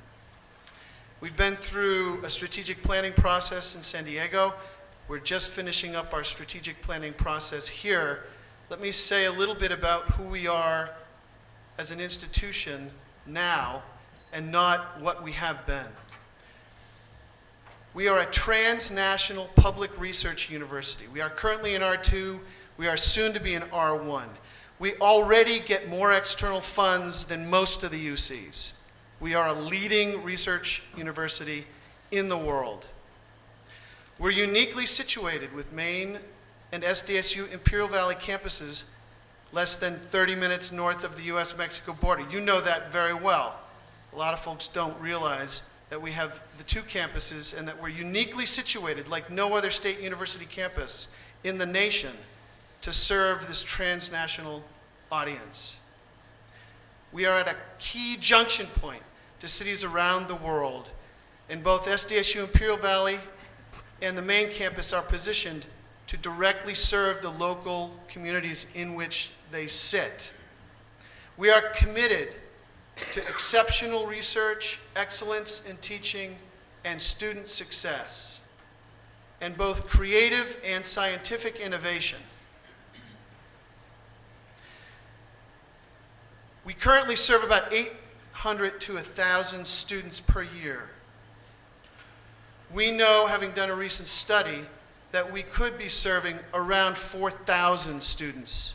[SPEAKER 7] We've been through a strategic planning process in San Diego. We're just finishing up our strategic planning process here. Let me say a little bit about who we are as an institution now and not what we have been. We are a transnational public research university. We are currently in R2. We are soon to be in R1. We already get more external funds than most of the UCs. We are a leading research university in the world. We're uniquely situated with Maine and SDSU Imperial Valley campuses less than 30 minutes north of the US-Mexico border. You know that very well. A lot of folks don't realize that we have the 2 campuses and that we're uniquely situated like no other state university campus in the nation to serve this transnational audience. We are at a key junction point to cities around the world, and both SDSU Imperial Valley and the main campus are positioned to directly serve the local communities in which they sit. We are committed to exceptional research, excellence in teaching, and student success, and both creative and scientific innovation. We currently serve about 800 to 1,000 students per year. We know, having done a recent study, that we could be serving around 4,000 students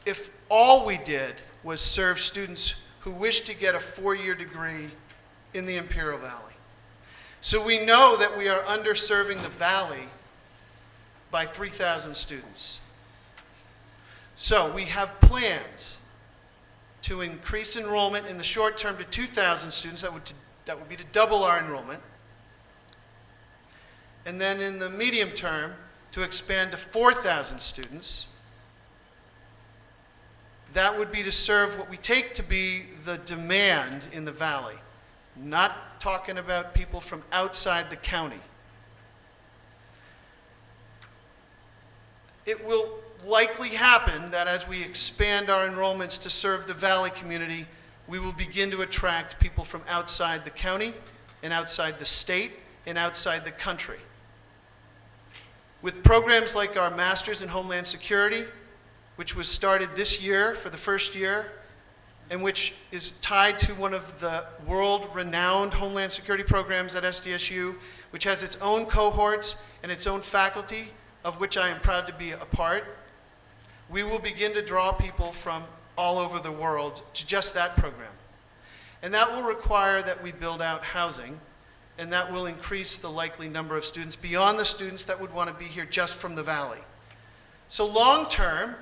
[SPEAKER 7] if all we did was serve students who wish to get a 4-year degree in the Imperial Valley. So we know that we are underserving the Valley by 3,000 students. So we have plans to increase enrollment in the short term to 2,000 students. That would be to double our enrollment. And then in the medium term, to expand to 4,000 students. That would be to serve what we take to be the demand in the Valley. Not talking about people from outside the county. It will likely happen that as we expand our enrollments to serve the Valley community, we will begin to attract people from outside the county and outside the state and outside the country. With programs like our Master's in Homeland Security, which was started this year for the first year, and which is tied to one of the world-renowned Homeland Security programs at SDSU, which has its own cohorts and its own faculty, of which I am proud to be a part. We will begin to draw people from all over the world to just that program. And that will require that we build out housing, and that will increase the likely number of students beyond the students that would want to be here just from the Valley. So long term,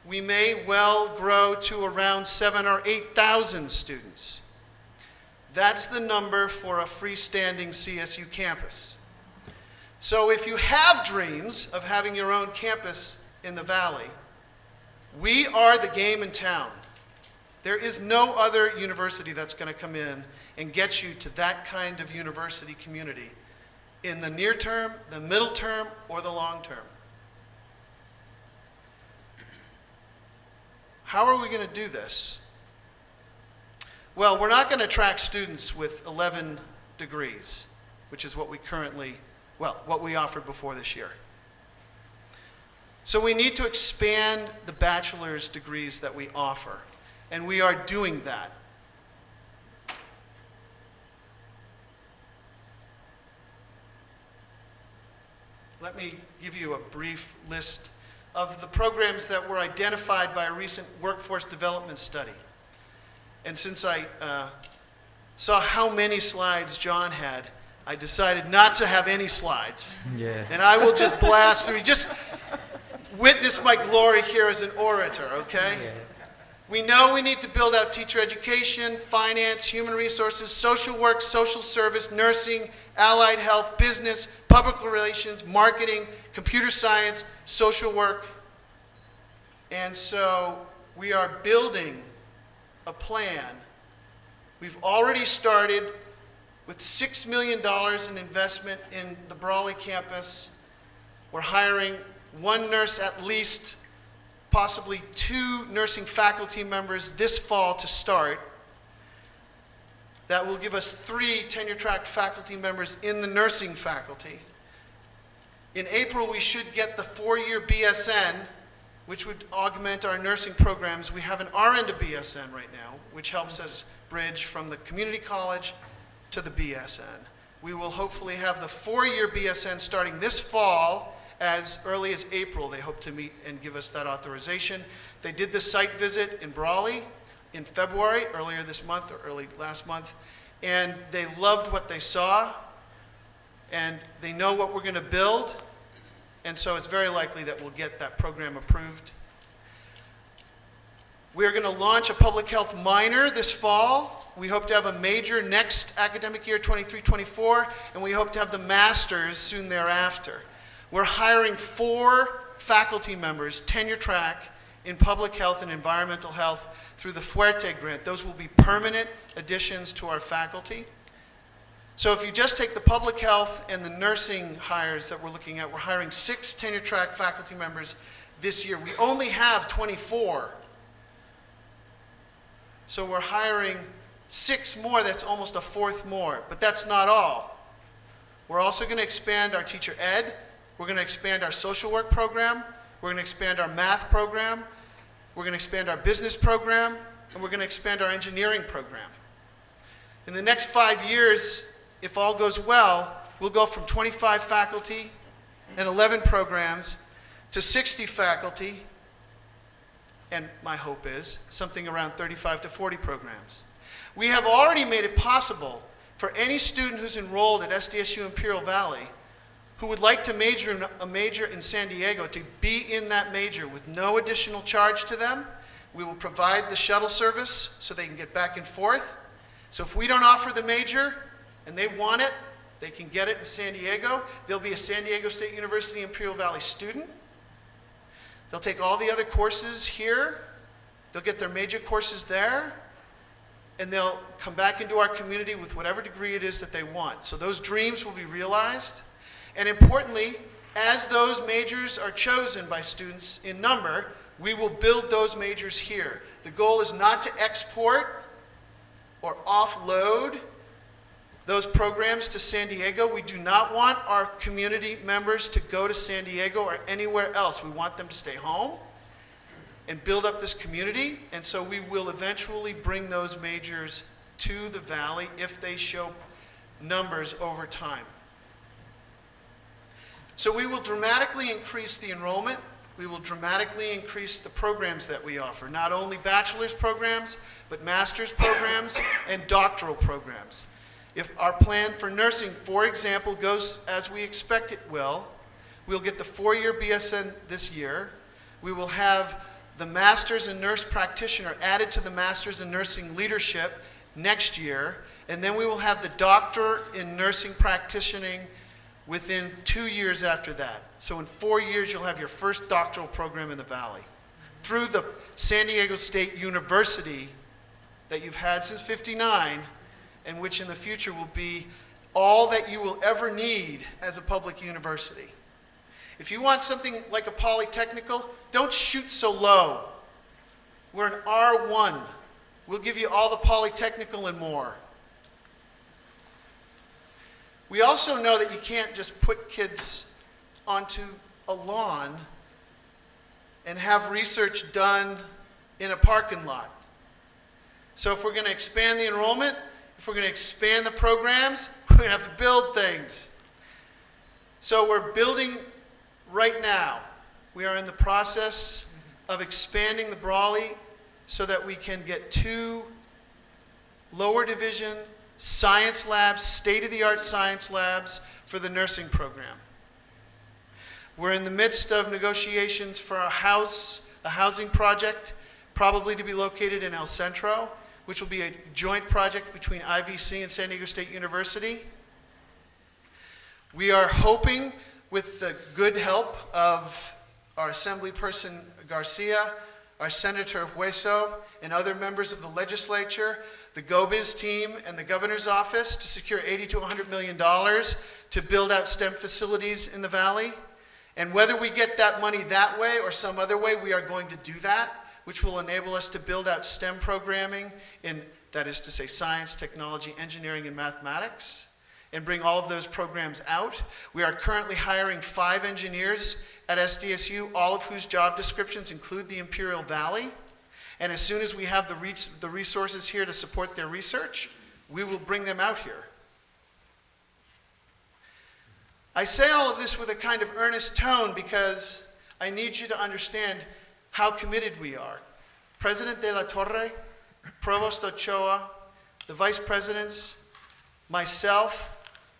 [SPEAKER 7] we may well grow to around 7,000 or 8,000 students. That's the number for a freestanding CSU campus. So if you have dreams of having your own campus in the Valley, we are the game in town. There is no other university that's going to come in and get you to that kind of university community in the near term, the middle term, or the long term. How are we going to do this? Well, we're not going to attract students with 11 degrees, which is what we what we offered before this year. So we need to expand the bachelor's degrees that we offer, and we are doing that. Let me give you a brief list of the programs that were identified by a recent workforce development study. And since I saw how many slides John had, I decided not to have any slides.
[SPEAKER 5] Yeah.
[SPEAKER 7] And I will just blast through. Just witness my glory here as an orator, okay?
[SPEAKER 5] Yeah.
[SPEAKER 7] We know we need to build out teacher education, finance, human resources, social work, social service, nursing, allied health, business, public relations, marketing, computer science, social work. And so we are building a plan. We've already started with $6 million in investment in the Brawley campus. We're hiring one nurse at least, possibly 2 nursing faculty members this fall to start. That will give us 3 tenure-track faculty members in the nursing faculty. In April, we should get the 4-year BSN, which would augment our nursing programs. We have an RN to BSN right now, which helps us bridge from the community college to the BSN. We will hopefully have the 4-year BSN starting this fall. As early as April, they hope to meet and give us that authorization. They did the site visit in Brawley in February, earlier this month or early last month, and they loved what they saw, and they know what we're going to build, and so it's very likely that we'll get that program approved. We're going to launch a public health minor this fall. We hope to have a major next academic year, 23-24, and we hope to have the master's soon thereafter. We're hiring 4 faculty members, tenure track, in public health and environmental health through the Fuerte grant. Those will be permanent additions to our faculty. So if you just take the public health and the nursing hires that we're looking at, we're hiring 6 tenure track faculty members this year. We only have 24. So we're hiring 6 more, that's almost a 4th more, but that's not all. We're also going to expand our teacher ed. We're going to expand our social work program. We're going to expand our math program. We're going to expand our business program. And we're going to expand our engineering program. In the next 5 years, if all goes well, we'll go from 25 faculty and 11 programs to 60 faculty, and my hope is something around 35 to 40 programs. We have already made it possible for any student who's enrolled at SDSU Imperial Valley who would like to major in a major in San Diego to be in that major with no additional charge to them. We will provide the shuttle service so they can get back and forth. So if we don't offer the major and they want it, they can get it in San Diego. They'll be a San Diego State University Imperial Valley student. They'll take all the other courses here. They'll get their major courses there. And they'll come back into our community with whatever degree it is that they want. So those dreams will be realized. And importantly, as those majors are chosen by students in number, we will build those majors here. The goal is not to export or offload those programs to San Diego. We do not want our community members to go to San Diego or anywhere else. We want them to stay home and build up this community. And so we will eventually bring those majors to the Valley if they show numbers over time. So we will dramatically increase the enrollment. We will dramatically increase the programs that we offer, not only bachelor's programs, but master's programs and doctoral programs. If our plan for nursing, for example, goes as we expect it will, we'll get the 4-year BSN this year. We will have
[SPEAKER 9] the Masters in Nurse Practitioner added to the Masters in Nursing Leadership next year, and then we will have the Doctor in Nursing Practicing within 2 years after that. So in 4 years, you'll have your first doctoral program in the Valley through the San Diego State University that you've had since '59, and which in the future will be all that you will ever need as a public university. If you want something like a polytechnical, don't shoot so low. We're an R1. We'll give you all the polytechnical and more. We also know that you can't just put kids onto a lawn and have research done in a parking lot. So if we're going to expand the enrollment, if we're going to expand the programs, we're going to have to build things. So we're building right now. We are in the process of expanding the Brawley so that we can get 2 lower division science labs, state-of-the-art science labs for the nursing program. We're in the midst of negotiations for a housing project, probably to be located in El Centro, which will be a joint project between IVC and San Diego State University. We are hoping, with the good help of our Assemblyperson Garcia, our Senator Hueso, and other members of the legislature, the GoBiz team, and the governor's office, to secure $80 to $100 million to build out STEM facilities in the Valley. And whether we get that money that way or some other way, we are going to do that, which will enable us to build out STEM programming in, that is to say, science, technology, engineering, and mathematics, and bring all of those programs out. We are currently hiring 5 engineers at SDSU, all of whose job descriptions include the Imperial Valley. And as soon as we have the resources here to support their research, we will bring them out here. I say all of this with a kind of earnest tone because I need you to understand how committed we are. President De La Torre, Provost Ochoa, the vice presidents, myself,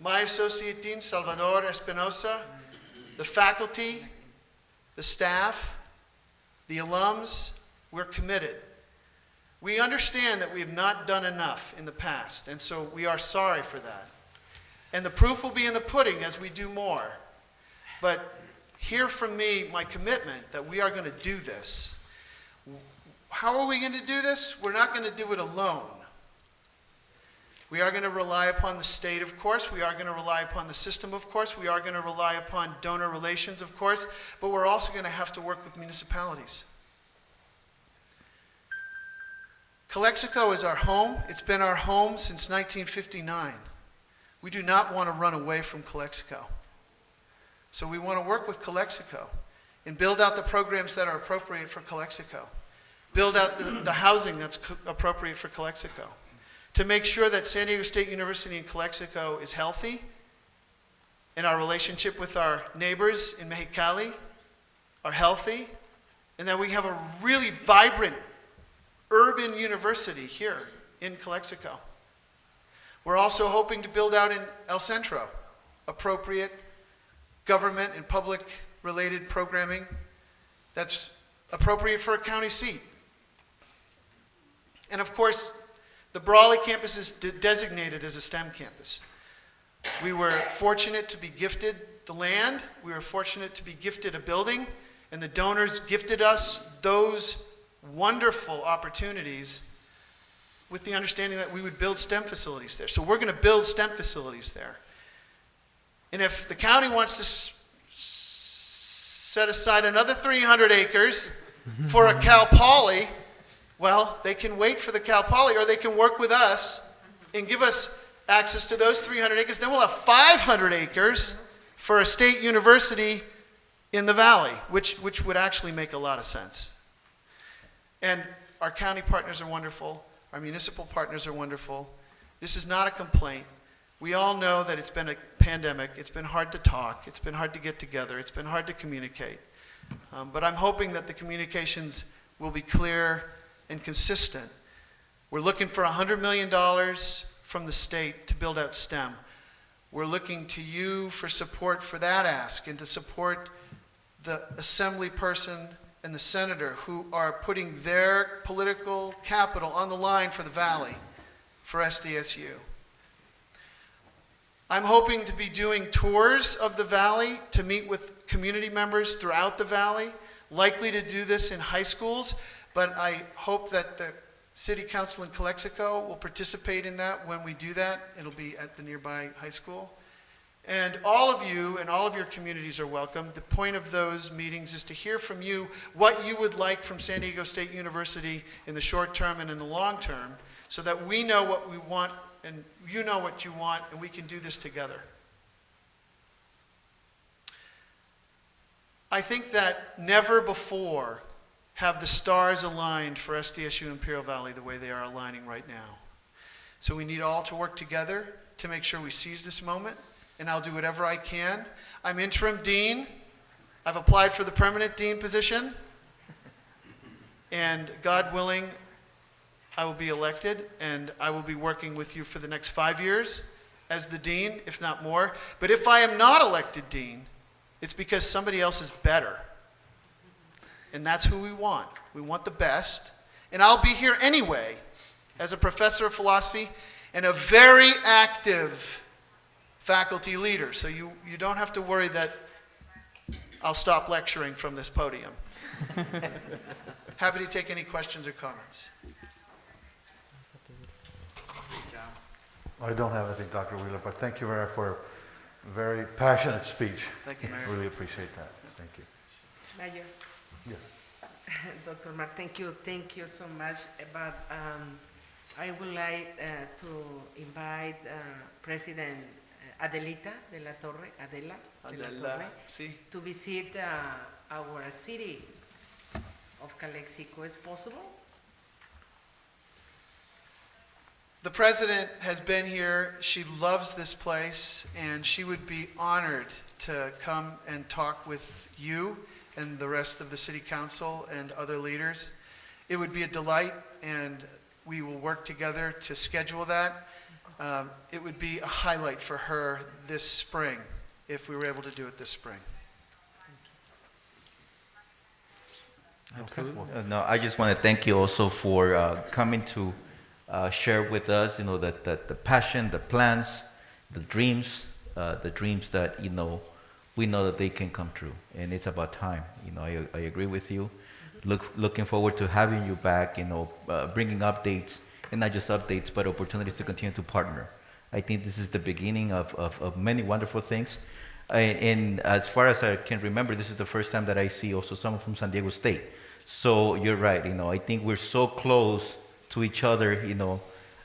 [SPEAKER 9] my associate dean, Salvador Espinosa, the faculty, the staff, the alums, we're committed. We understand that we have not done enough in the past, and so we are sorry for that. And the proof will be in the pudding as we do more. But hear from me my commitment that we are going to do this. How are we going to do this? We're not going to do it alone. We are going to rely upon the state, of course. We are going to rely upon the system, of course. We are going to rely upon donor relations, of course. But we're also going to have to work with municipalities. Calexico is our home. It's been our home since 1959. We do not want to run away from Calexico. So we want to work with Calexico and build out the programs that are appropriate for Calexico. Build out the housing that's appropriate for Calexico. To make sure that San Diego State University in Calexico is healthy, and our relationship with our neighbors in Mexicali are healthy, and that we have a really vibrant urban university here in Calexico. We're also hoping to build out in El Centro appropriate government and public related programming that's appropriate for a county seat. And of course, the Brawley campus is designated as a STEM campus. We were fortunate to be gifted the land. We were fortunate to be gifted a building, and the donors gifted us those wonderful opportunities with the understanding that we would build STEM facilities there. So we're going to build STEM facilities there. And if the county wants to set aside another 300 acres for a Cal Poly, well, they can wait for the Cal Poly, or they can work with us and give us access to those 300 acres. Then we'll have 500 acres for a state university in the valley, which would actually make a lot of sense. And our county partners are wonderful. Our municipal partners are wonderful. This is not a complaint. We all know that it's been a pandemic. It's been hard to talk. It's been hard to get together. It's been hard to communicate. But I'm hoping that the communications will be clear and consistent. We're looking for $100 million from the state to build out STEM. We're looking to you for support for that ask and to support the assembly person and the senator who are putting their political capital on the line for the Valley, for SDSU. I'm hoping to be doing tours of the Valley to meet with community members throughout the Valley, likely to do this in high schools, but I hope that the City Council in Calexico will participate in that when we do that. It'll be at the nearby high school. And all of you and all of your communities are welcome. The point of those meetings is to hear from you what you would like from San Diego State University in the short term and in the long term, so that we know what we want and you know what you want, and we can do this together. I think that never before have the stars aligned for SDSU Imperial Valley the way they are aligning right now. So we need all to work together to make sure we seize this moment, and I'll do whatever I can. I'm interim dean. I've applied for the permanent dean position, and God willing, I will be elected, and I will be working with you for the next 5 years as the dean, if not more. But if I am not elected dean, it's because somebody else is better. And that's who we want. We want the best. And I'll be here anyway as a professor of philosophy and a very active faculty leader. So you don't have to worry that I'll stop lecturing from this podium. Happy to take any questions or comments.
[SPEAKER 1] I don't have anything, Dr. Wheeler, but thank you very much for a very passionate speech.
[SPEAKER 9] Thank you, Mayor.
[SPEAKER 1] Really appreciate that. Thank you.
[SPEAKER 10] Mayor,
[SPEAKER 1] Yes.
[SPEAKER 10] Dr. Mar, thank you so much. But I would like to invite President Adelita de la Torre, Adela de la Torre,
[SPEAKER 9] Sí.
[SPEAKER 10] to visit our city of Calexico. Is possible?
[SPEAKER 9] The president has been here. She loves this place, and she would be honored to come and talk with you and the rest of the city council and other leaders. It would be a delight, and we will work together to schedule that. It would be a highlight for her this spring if we were able to do it this spring.
[SPEAKER 2] No, I just want to thank you also for coming to share with us, the passion, the plans, the dreams that, we know that they can come true. And it's about time. I agree with you. Looking forward to having you back, bringing updates, and not just updates, but opportunities to continue to partner. I think this is the beginning of many wonderful things. And as far as I can remember, this is the first time that I see also someone from San Diego State. So you're right, I think we're so close to each other,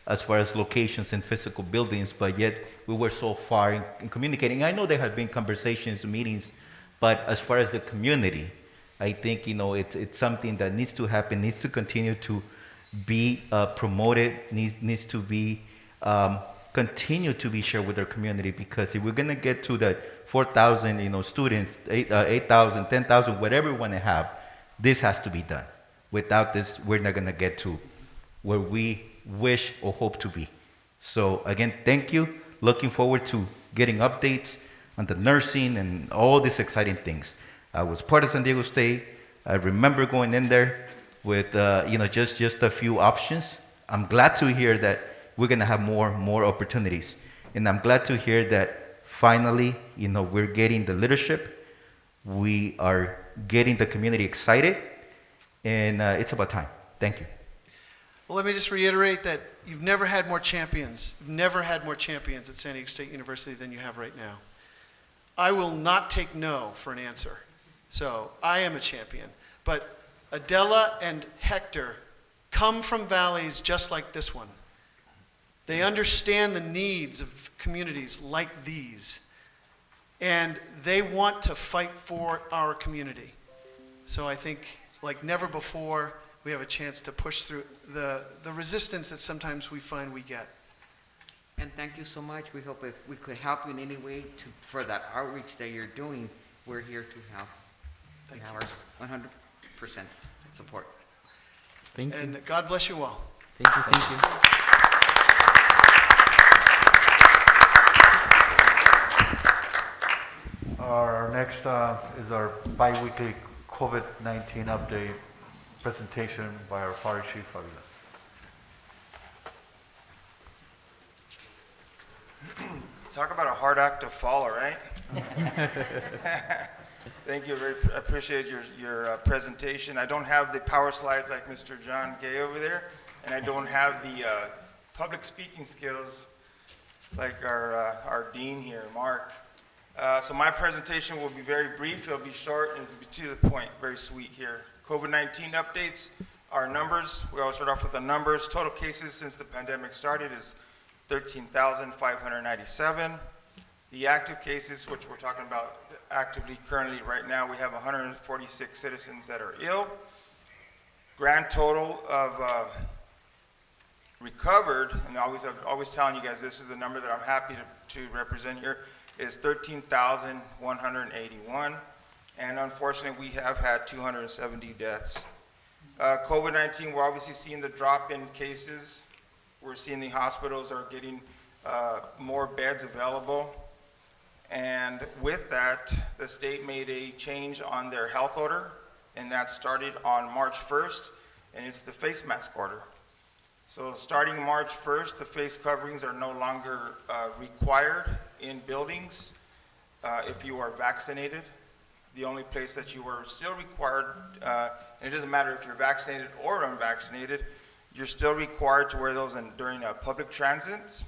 [SPEAKER 2] as far as locations and physical buildings, but yet we were so far in communicating. I know there have been conversations, meetings, but as far as the community, I think, it's something that needs to happen, needs to continue to be promoted, needs to be, continue to be shared with our community, because if we're going to get to that 4,000, students, 8,000, 10,000, whatever we want to have, this has to be done. Without this, we're not going to get to where we wish or hope to be. So again, thank you. Looking forward to getting updates on the nursing and all these exciting things. I was part of San Diego State. I remember going in there with just a few options. I'm glad to hear that we're going to have more opportunities. And I'm glad to hear that finally, we're getting the leadership. We are getting the community excited. And it's about time. Thank you.
[SPEAKER 9] Well, let me just reiterate that you've never had more champions. You've never had more champions at San Diego State University than you have right now. I will not take no for an answer. So I am a champion. But Adela and Hector come from valleys just like this one. They understand the needs of communities like these. And they want to fight for our community. So I think, like never before, we have a chance to push through the resistance that sometimes we find we get.
[SPEAKER 10] And thank you so much. We hope if we could help you in any way for that outreach that you're doing, we're here to help.
[SPEAKER 9] Thank
[SPEAKER 10] you. Our 100% support.
[SPEAKER 6] Thank you.
[SPEAKER 9] And God bless you all.
[SPEAKER 6] Thank you. Thank you.
[SPEAKER 1] Our next is our bi-weekly COVID-19 update presentation by our Fire Chief, Avila.
[SPEAKER 11] Talk about a hard act to follow, right? Thank you. I appreciate your presentation. I don't have the power slides like Mr. John Gay over there, and I don't have the public speaking skills like our dean here, Mark. So my presentation will be very brief. It'll be short and it'll be to the point, very sweet here. COVID-19 updates, our numbers. We always start off with the numbers. Total cases since the pandemic started is 13,597. The active cases, which we're talking about actively currently right now, we have 146 citizens that are ill. Grand total of recovered, and I'm always telling you guys this is the number that I'm happy to represent here, is 13,181. And unfortunately, we have had 270 deaths. COVID-19, we're obviously seeing the drop in cases. We're seeing the hospitals are getting more beds available. And with that, the state made a change on their health order, and that started on March 1st, and it's the face mask order. So starting March 1st, the face coverings are no longer required in buildings if you are vaccinated. The only place that you are still required, and it doesn't matter if you're vaccinated or unvaccinated, you're still required to wear those during public transit,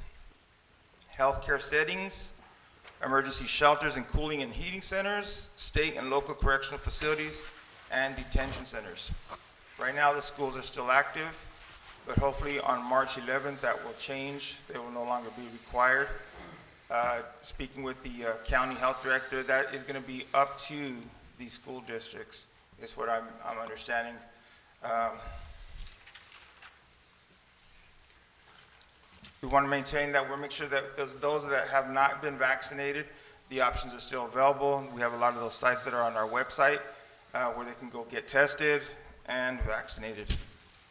[SPEAKER 11] healthcare settings, emergency shelters and cooling and heating centers, state and local correctional facilities, and detention centers. Right now, the schools are still active, but hopefully on March 11th, that will change. They will no longer be required. Speaking with the county health director, that is going to be up to the school districts, is what I'm understanding. We want to maintain that. We'll make sure that those that have not been vaccinated, the options are still available. We have a lot of those sites that are on our website where they can go get tested and vaccinated.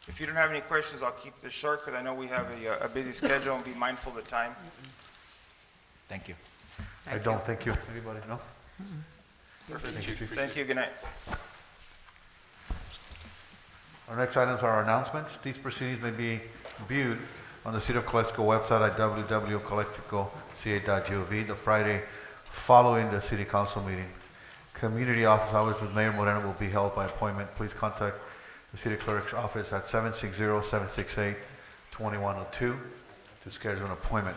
[SPEAKER 11] If you don't have any questions, I'll keep this short because I know we have a busy schedule and be mindful of the time.
[SPEAKER 2] Thank you.
[SPEAKER 1] I don't think you. Anybody? No?
[SPEAKER 11] Perfect.
[SPEAKER 1] Thank you, Chief.
[SPEAKER 11] Thank you. Good night.
[SPEAKER 1] Our next items are our announcements. These proceedings may be viewed on the City of Calexico website at www.calexicoca.gov the Friday following the City Council meeting. Community office hours with Mayor Moreno will be held by appointment. Please contact the City Clerk's office at 760-768-2102 to schedule an appointment.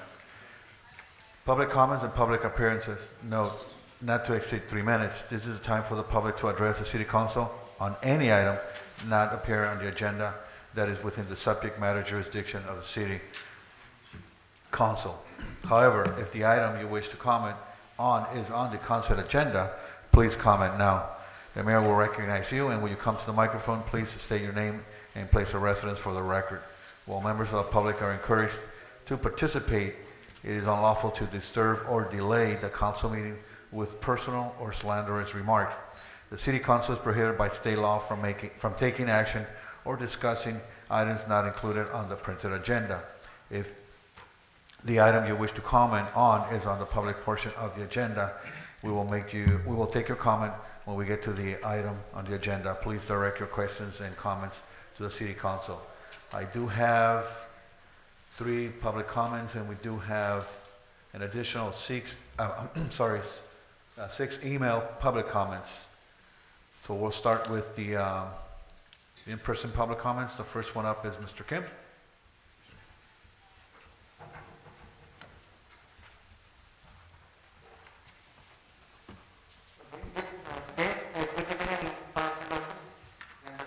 [SPEAKER 1] Public comments and public appearances. Note, not to exceed 3 minutes. This is the time for the public to address the City Council on any item not appearing on the agenda that is within the subject matter jurisdiction of the City Council. However, if the item you wish to comment on is on the consent agenda, please comment now. The Mayor will recognize you, and when you come to the microphone, please state your name and place of residence for the record. While members of the public are encouraged to participate, it is unlawful to disturb or delay the council meeting with personal or slanderous remarks. The City Council is prohibited by state law from taking action or discussing items not included on the printed agenda. If the item you wish to comment on is on the public portion of the agenda, we will take your comment when we get to the item on the agenda. Please direct your questions and comments to the City Council. I do have 3 public comments, and we do have an additional 6 email public comments. So we'll start with the in-person public comments. The first one up is Mr. Kim.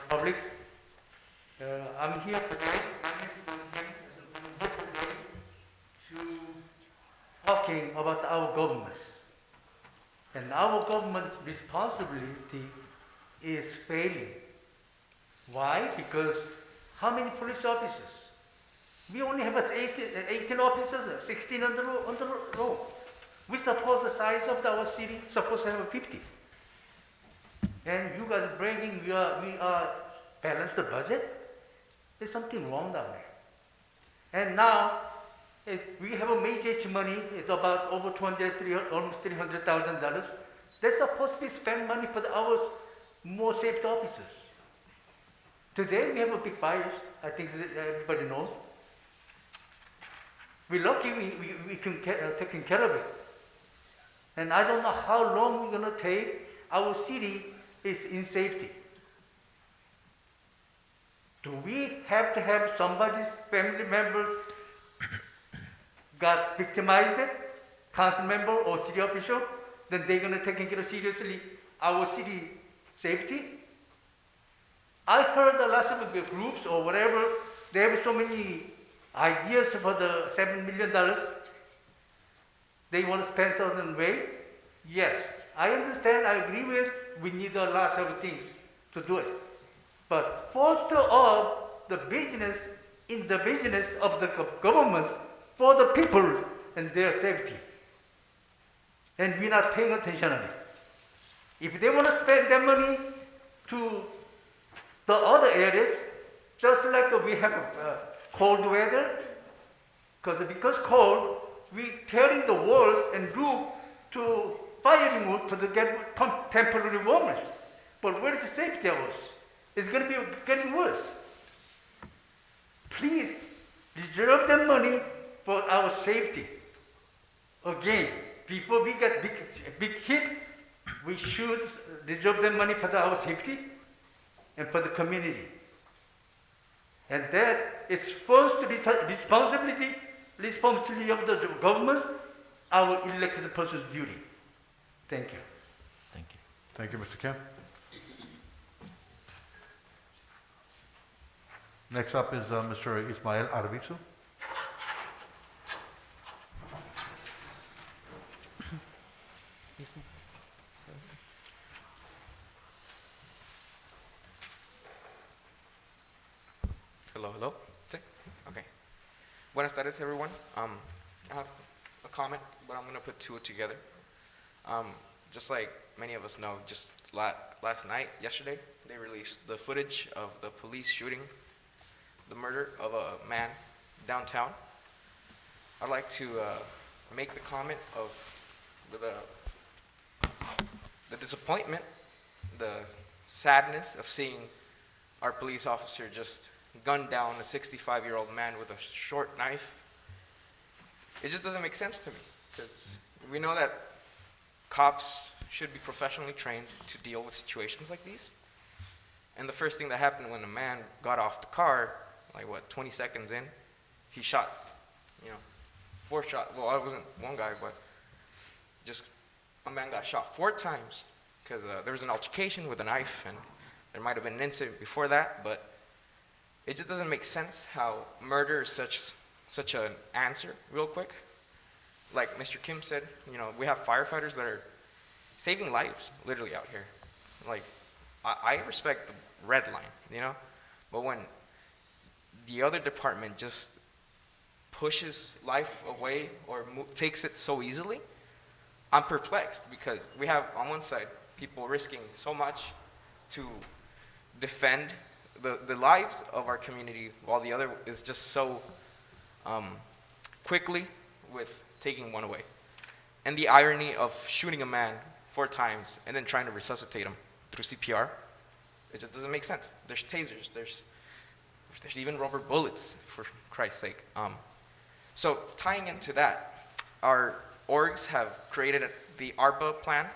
[SPEAKER 3] Public, I'm here today to talking about our government. And our government's responsibility is failing. Why? Because how many police officers? We only have 18 officers, 16 on the road. We suppose the size of our city supposed to have 50. And you guys are bragging we are balanced the budget. There's something wrong down there. And now we have a major money. It's about over almost $300,000. They're supposed to be spend money for our more safety officers. Today we have a big fires, I think that everybody knows. We're lucky we can taking care of it. And I don't know how long we're gonna take. Our city is in safety. Do we have to have somebody's family member got victimized, council member or city official, then they're gonna take care of seriously our city safety? I heard a lot of the groups or whatever, they have so many ideas for the $7 million. They want to spend certain way. Yes, I understand, I agree with, we need a lot of things to do it. But foster of the business in the business of the government for the people and their safety. And we're not paying attention on it. If they want to spend their money to the other areas, just like we have cold weather, because cold, we tearing the walls and roof to firing wood to get temporary warmers. But where is the safety of us? It's going to be getting worse. Please reserve the money for our safety. Again, before we get big hit, we should reserve the money for our safety and for the community. And that is first responsibility of the government, our elected person's duty. Thank you.
[SPEAKER 2] Thank you.
[SPEAKER 1] Thank you, Mr. Kim. Next up is Mr. Ismael Arvizu.
[SPEAKER 12] Hello. Sí? Okay. Buenas tardes, everyone. I have a comment, but I'm going to put two together. Just like many of us know, just last night, yesterday, they released the footage of the police shooting the murder of a man downtown. I'd like to make the comment of the disappointment, the sadness of seeing our police officer just gun down a 65-year-old man with a short knife. It just doesn't make sense to me, because we know that cops should be professionally trained to deal with situations like these. And the first thing that happened when the man got off the car, 20 seconds in, he shot, 4 shots. Well, I wasn't one guy, but just a man got shot 4 times because there was an altercation with a knife, and there might have been an incident before that, but it just doesn't make sense how murder is such an answer real quick. Like Mr. Kim said, we have firefighters that are saving lives literally out here. I respect the red line, but when the other department just pushes life away or takes it so easily, I'm perplexed, because we have on one side people risking so much to defend the lives of our community, while the other is just so quickly with taking one away. And the irony of shooting a man 4 times and then trying to resuscitate him through CPR, it just doesn't make sense. There's tasers, there's even rubber bullets, for Christ's sake. So tying into that, our orgs have created the Arpa Plan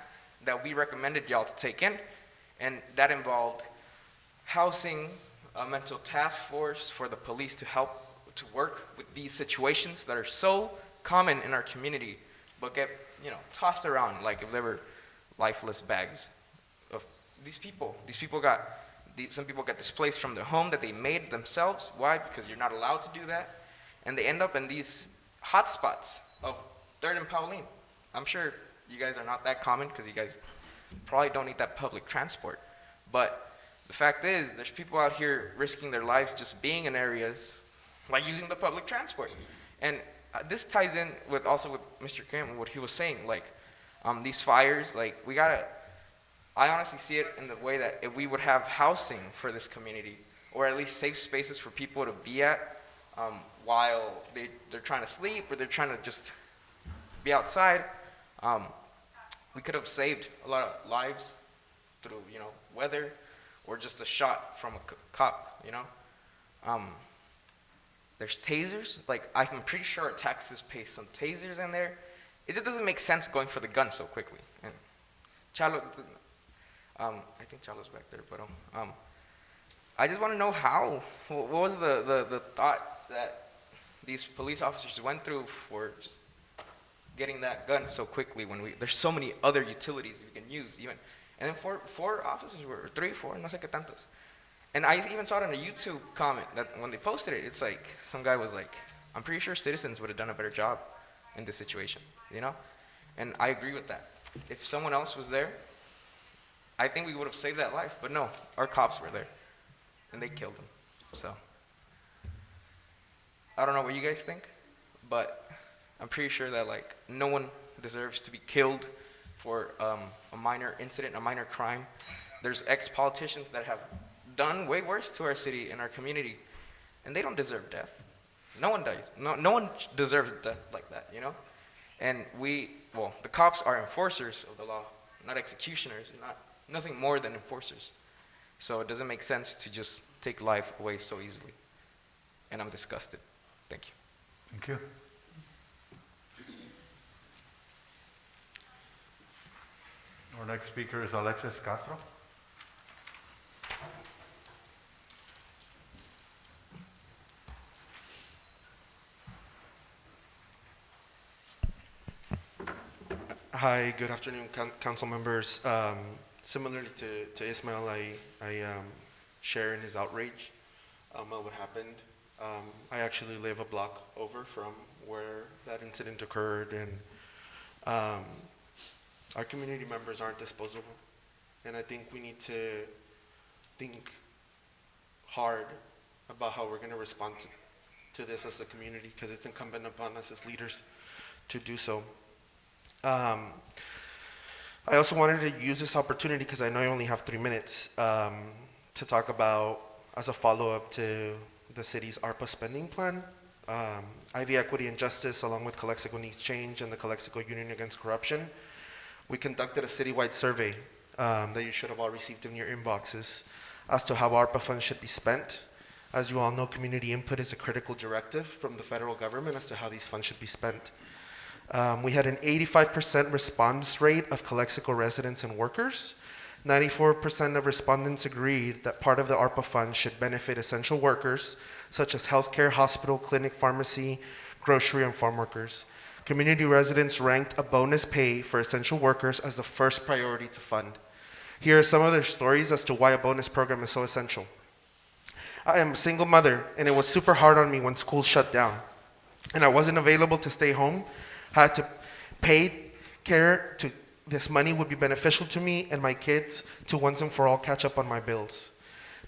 [SPEAKER 12] that we recommended y'all to take in, and that involved housing a mental task force for the police to help to work with these situations that are so common in our community, but get tossed around like if they were lifeless bags of these people. Some people got displaced from their home that they made themselves. Why? Because you're not allowed to do that. And they end up in these hot spots of 3rd and Pauline. I'm sure you guys are not that common because you guys probably don't need that public transport. But the fact is, there's people out here risking their lives just being in areas like using the public transport. And this ties in with Mr. Kim and what he was saying. These fires, I honestly see it in the way that if we would have housing for this community, or at least safe spaces for people to be at while they're trying to sleep or they're trying to just be outside, we could have saved a lot of lives through, you know, weather or just a shot from a cop, you know. There's tasers. Like, I'm pretty sure our taxes pay some tasers in there. It just doesn't make sense going for the gun so quickly. And Chalo, I think Chalo's back there, but I just want to know how. What was the thought that these police officers went through for just getting that gun so quickly when there's so many other utilities we can use even. And then four officers were, 3, 4, no sé qué tantos. And I even saw it on a YouTube comment that when they posted it, it's like, some guy was like, I'm pretty sure citizens would have done a better job in this situation, you know? And I agree with that. If someone else was there, I think we would have saved that life. But no, our cops were there, and they killed him. So, I don't know what you guys think, but I'm pretty sure that, like, no one deserves to be killed for a minor incident, a minor crime. There's ex-politicians that have done way worse to our city and our community, and they don't deserve death. No one does. No one deserves death like that, you know? And the cops are enforcers of the law, not executioners, nothing more than enforcers. So it doesn't make sense to just take life away so easily. And I'm disgusted. Thank you.
[SPEAKER 1] Thank you. Our next speaker is Alexis Castro.
[SPEAKER 13] Hi, good afternoon, council members. Similarly to Ismail, I share in his outrage at what happened. I actually live a block over from where that incident occurred, and our community members aren't disposable. And I think we need to think hard about how we're going to respond to this as a community, because it's incumbent upon us as leaders to do so. I also wanted to use this opportunity, because I know I only have 3 minutes, to talk about, as a follow-up to the city's Arpa spending plan, IV Equity and Justice, along with Calexico Needs Change and the Calexico Union Against Corruption, we conducted a citywide survey that you should have all received in your inboxes as to how ARPA funds should be spent. As you all know, community input is a critical directive from the federal government as to how these funds should be spent. We had an 85% response rate of Calexico residents and workers. 94% of respondents agreed that part of the ARPA fund should benefit essential workers, such as healthcare, hospital, clinic, pharmacy, grocery, and farm workers. Community residents ranked a bonus pay for essential workers as the first priority to fund. Here are some of their stories as to why a bonus program is so essential. I am a single mother, and it was super hard on me when school shut down, and I wasn't available to stay home. I had to pay care to this money would be beneficial to me and my kids to once and for all catch up on my bills.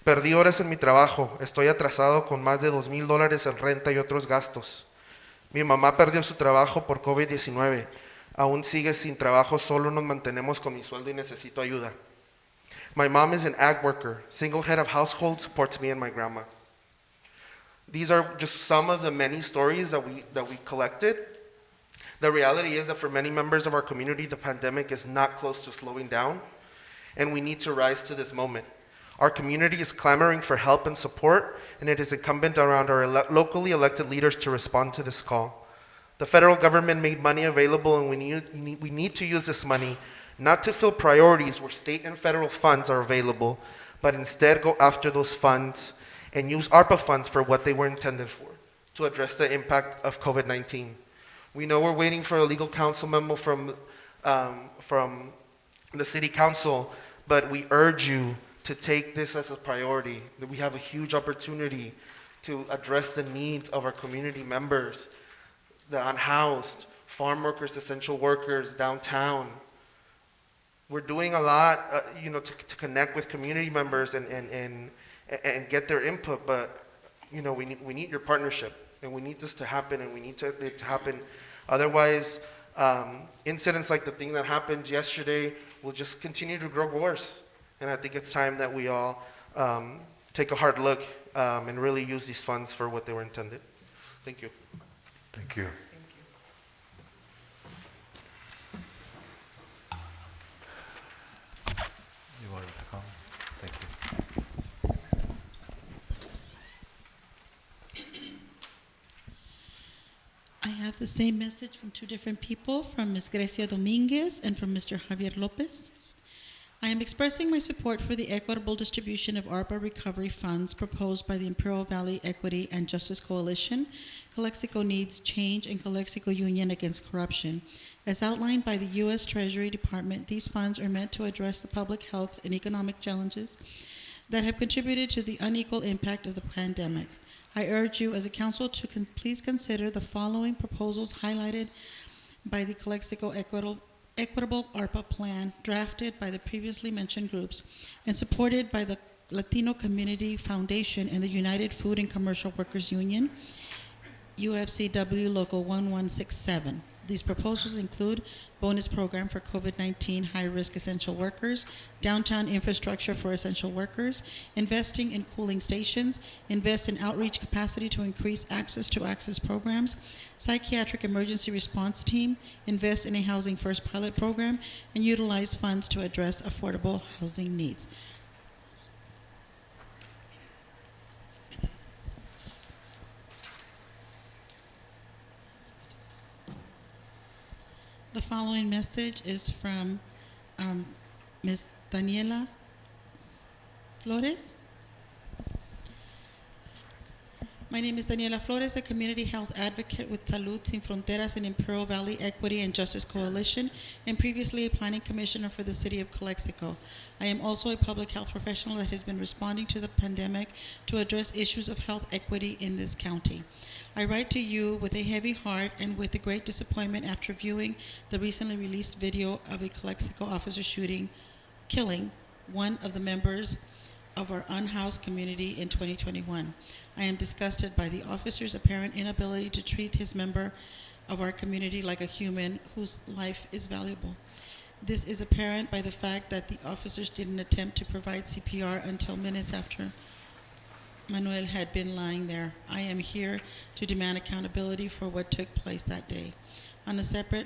[SPEAKER 13] Perdí horas en mi trabajo. Estoy atrasado con más de $2,000 en renta y otros gastos. Mi mamá perdió su trabajo por COVID-19. Aún sigue sin trabajo, solo nos mantenemos con mi sueldo y necesito ayuda. My mom is an ag worker. Single head of household supports me and my grandma. These are just some of the many stories that we collected. The reality is that for many members of our community, the pandemic is not close to slowing down, and we need to rise to this moment. Our community is clamoring for help and support, and it is incumbent around our locally elected leaders to respond to this call. The federal government made money available, and we need to use this money not to fill priorities where state and federal funds are available, but instead go after those funds and use ARPA funds for what they were intended for, to address the impact of COVID-19. We know we're waiting for a legal counsel memo from the city council, but we urge you to take this as a priority. That we have a huge opportunity to address the needs of our community members, the unhoused, farm workers, essential workers, downtown. We're doing a lot, to connect with community members and get their input, but we need your partnership. And we need this to happen, and we need it to happen. Otherwise, incidents like the thing that happened yesterday will just continue to grow worse. And I think it's time that we all take a hard look and really use these funds for what they were intended. Thank you.
[SPEAKER 1] Thank you. You want to
[SPEAKER 14] have the same message from two different people, from Ms. Grecia Dominguez and from Mr. Javier Lopez. I am expressing my support for the equitable distribution of ARPA recovery funds proposed by the Imperial Valley Equity and Justice Coalition, Calexico Needs Change, and Calexico Union Against Corruption. As outlined by the U.S. Treasury Department, these funds are meant to address the public health and economic challenges that have contributed to the unequal impact of the pandemic. I urge you as a council to please consider the following proposals highlighted by the Calexico Equitable ARPA Plan, drafted by the previously mentioned groups and supported by the Latino Community Foundation and the United Food and Commercial Workers Union, UFCW Local 1167. These proposals include bonus program for COVID-19 high-risk essential workers, downtown infrastructure for essential workers, investing in cooling stations, invest in outreach capacity to increase access to access programs, psychiatric emergency response team, invest in a Housing First pilot program, and utilize funds to address affordable housing needs. The following message is from Ms. Daniela Flores. My name is Daniela Flores, a community health advocate with Salud Sin Fronteras and Imperial Valley Equity and Justice Coalition, and previously a planning commissioner for the city of Calexico. I am also a public health professional that has been responding to the pandemic to address issues of health equity in this county. I write to you with a heavy heart and with a great disappointment after viewing the recently released video of a Calexico officer killing one of the members of our unhoused community in 2021. I am disgusted by the officer's apparent inability to treat his member of our community like a human whose life is valuable. This is apparent by the fact that the officers didn't attempt to provide CPR until minutes after Manuel had been lying there. I am here to demand accountability for what took place that day. On a separate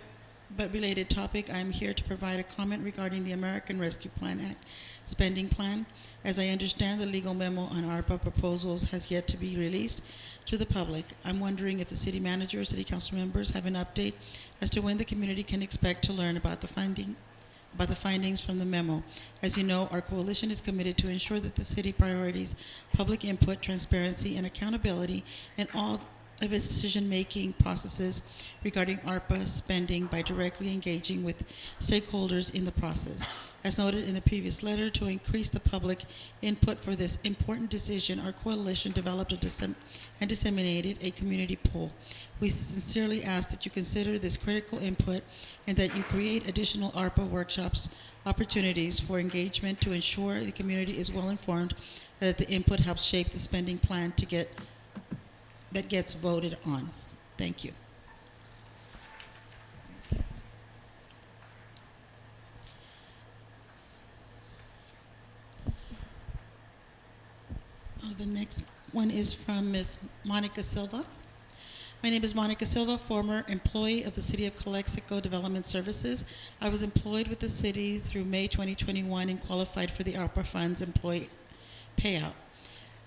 [SPEAKER 14] but related topic, I am here to provide a comment regarding the American Rescue Plan Act spending plan. As I understand, the legal memo on ARPA proposals has yet to be released to the public. I'm wondering if the city manager or city council members have an update as to when the community can expect to learn about the findings from the memo. As you know, our coalition is committed to ensure that the city priorities public input, transparency, and accountability in all of its decision-making processes regarding ARPA spending by directly engaging with stakeholders in the process. As noted in the previous letter, to increase the public input for this important decision, our coalition developed and disseminated a community poll. We sincerely ask that you consider this critical input and that you create additional ARPA workshops opportunities for engagement to ensure the community is well informed, that the input helps shape the spending plan that gets voted on. Thank you. The next one is from Ms. Monica Silva. My name is Monica Silva, former employee of the City of Calexico Development Services. I was employed with the city through May 2021 and qualified for the ARPA funds employee payout.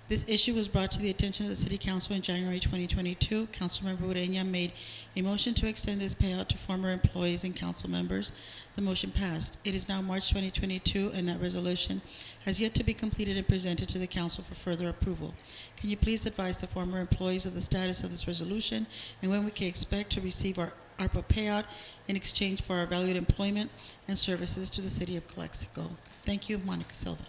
[SPEAKER 14] This issue was brought to the attention of the City Council in January 2022. Councilmember Ureña made a motion to extend this payout to former employees and council members. The motion passed. It is now March 2022, and that resolution has yet to be completed and presented to the council for further approval. Can you please advise the former employees of the status of this resolution and when we can expect to receive our ARPA payout in exchange for our valued employment and services to the City of Calexico? Thank you, Monica Silva.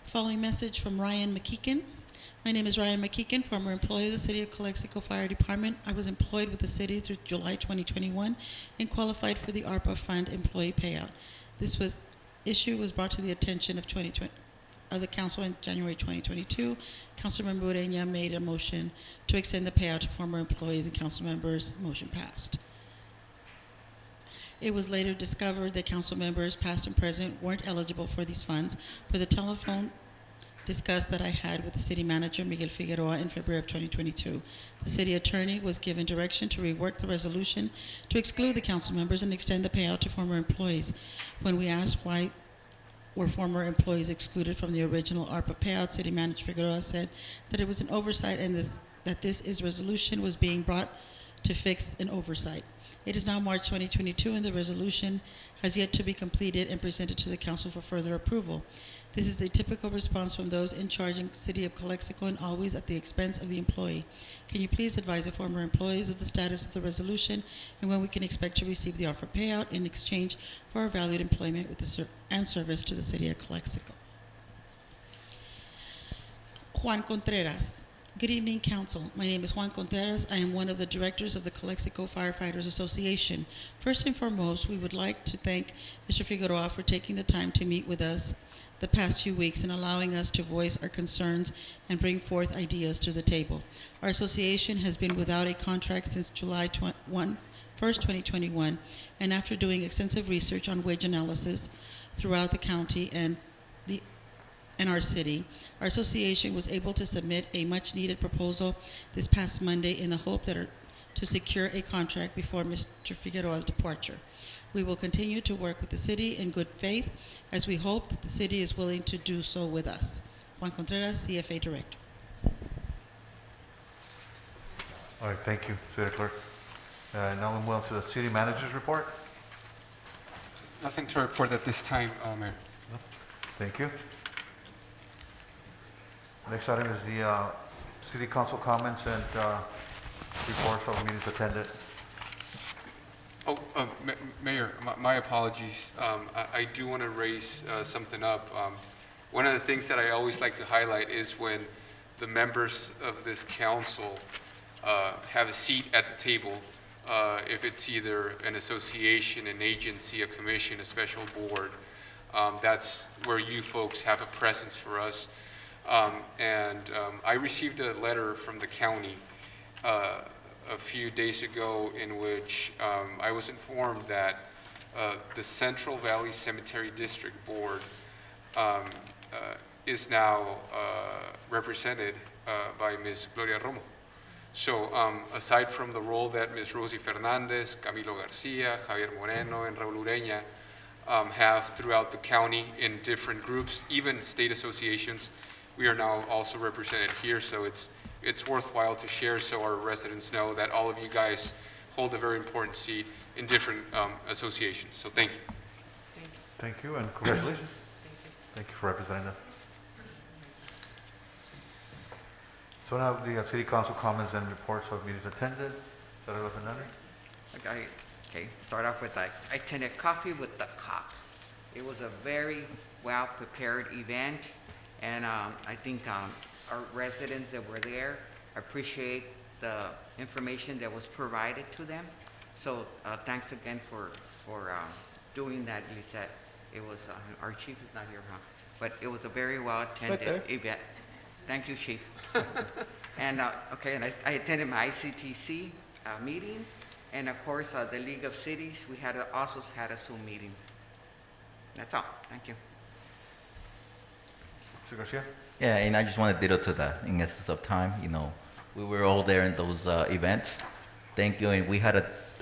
[SPEAKER 14] Following message from Ryan McKeegan. My name is Ryan McKeegan, former employee of the City of Calexico Fire Department. I was employed with the city through July 2021 and qualified for the ARPA fund employee payout. This issue was brought to the attention of the council in January 2022. Councilmember Ureña made a motion to extend the payout to former employees and council members. The motion passed. It was later discovered that council members, past and present, weren't eligible for these funds. For the telephone discussed that I had with the city manager, Miguel Figueroa, in February of 2022. The city attorney was given direction to rework the resolution to exclude the council members and extend the payout to former employees. When we asked why were former employees excluded from the original ARPA payout, city manager Figueroa said that it was an oversight and that this resolution was being brought to fix an oversight. It is now March 2022, and the resolution has yet to be completed and presented to the council for further approval. This is a typical response from those in charge in City of Calexico and always at the expense of the employee. Can you please advise the former employees of the status of the resolution and when we can expect to receive the offered payout in exchange for our valued employment with and service to the City of Calexico? Juan Contreras. Good evening, Council. My name is Juan Contreras. I am one of the directors of the Calexico Firefighters Association. First and foremost, we would like to thank Mr. Figueroa for taking the time to meet with us the past few weeks and allowing us to voice our concerns and bring forth ideas to the table. Our association has been without a contract since July 1st, 2021, and after doing extensive research on wage analysis throughout the county and our city, our association was able to submit a much-needed proposal this past Monday in the hope to secure a contract before Mr. Figueroa's departure. We will continue to work with the city in good faith, as we hope the city is willing to do so with us. Juan Contreras, CFA Director.
[SPEAKER 1] All right, thank you, City Clerk. Now we move on to the City Manager's report.
[SPEAKER 15] Nothing to report at this time, Mayor.
[SPEAKER 1] Thank you. Next item is the City Council comments and reports of meetings attended.
[SPEAKER 15] Oh, Mayor, my apologies. I do want to raise something up. One of the things that I always like to highlight is when the members of this council have a seat at the table, if it's either an association, an agency, a commission, a special board, that's where you folks have a presence for us. I received a letter from the county a few days ago in which I was informed that the Central Valley Cemetery District Board is now represented by Ms. Gloria Romo. So aside from the role that Ms. Rosie Fernandez, Camilo Garcia, Javier Moreno, and Raul Ureña have throughout the county in different groups, even state associations, we are now also represented here. So it's worthwhile to share so our residents know that all of you guys hold a very important seat in different associations. So thank you.
[SPEAKER 1] Thank you, and congratulations. Thank you for representing us. So now the City Council comments and reports of meetings attended. Senator Fernandez.
[SPEAKER 16] Okay, start off with I attended Coffee with the Cop. It was a very well-prepared event, and I think our residents that were there appreciate the information that was provided to them. So thanks again for doing that, Lisette. It was, our chief is not here, huh? But it was a very well-attended event. Thank you, Chief. And okay, and I attended my ICTC meeting, and of course, the League of Cities, we also had a Zoom meeting. That's all. Thank you.
[SPEAKER 1] Mr. Garcia.
[SPEAKER 2] Yeah, and I just want to ditto to that in essence of time. You know, we were all there in those events. Thank you, and we had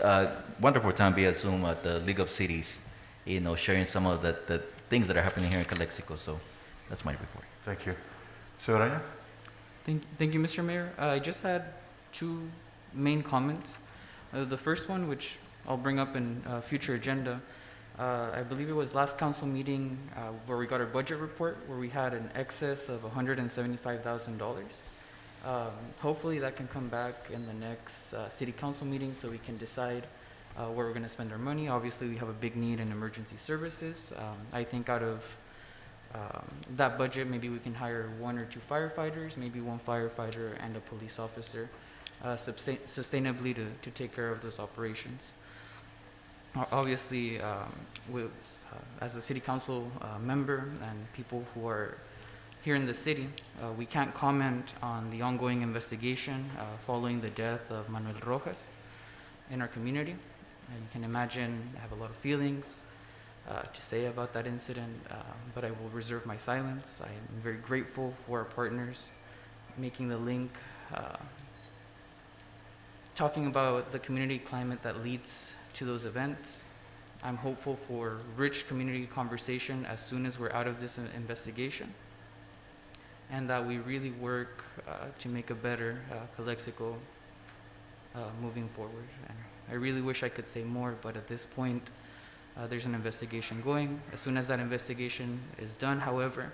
[SPEAKER 2] a wonderful time via Zoom at the League of Cities, you know, sharing some of the things that are happening here in Calexico. So that's my report.
[SPEAKER 1] Thank you. Severino?
[SPEAKER 5] Thank you, Mr. Mayor. I just had two main comments. The first one, which I'll bring up in future agenda, I believe it was last council meeting where we got our budget report, where we had an excess of $175,000. Hopefully that can come back in the next city council meeting so we can decide where we're going to spend our money. Obviously, we have a big need in emergency services. I think out of that budget, maybe we can hire 1 or 2 firefighters, maybe 1 firefighter and a police officer sustainably to take care of those operations. Obviously, as a city council member and people who are here in the city, we can't comment on the ongoing investigation following the death of Manuel Rojas in our community. You can imagine I have a lot of feelings to say about that incident, but I will reserve my silence. I am very grateful for our partners making the link, talking about the community climate that leads to those events. I'm hopeful for rich community conversation as soon as we're out of this investigation. and that we really work to make a better Calexico moving forward. And I really wish I could say more, but at this point, there's an investigation going. As soon as that investigation is done, however,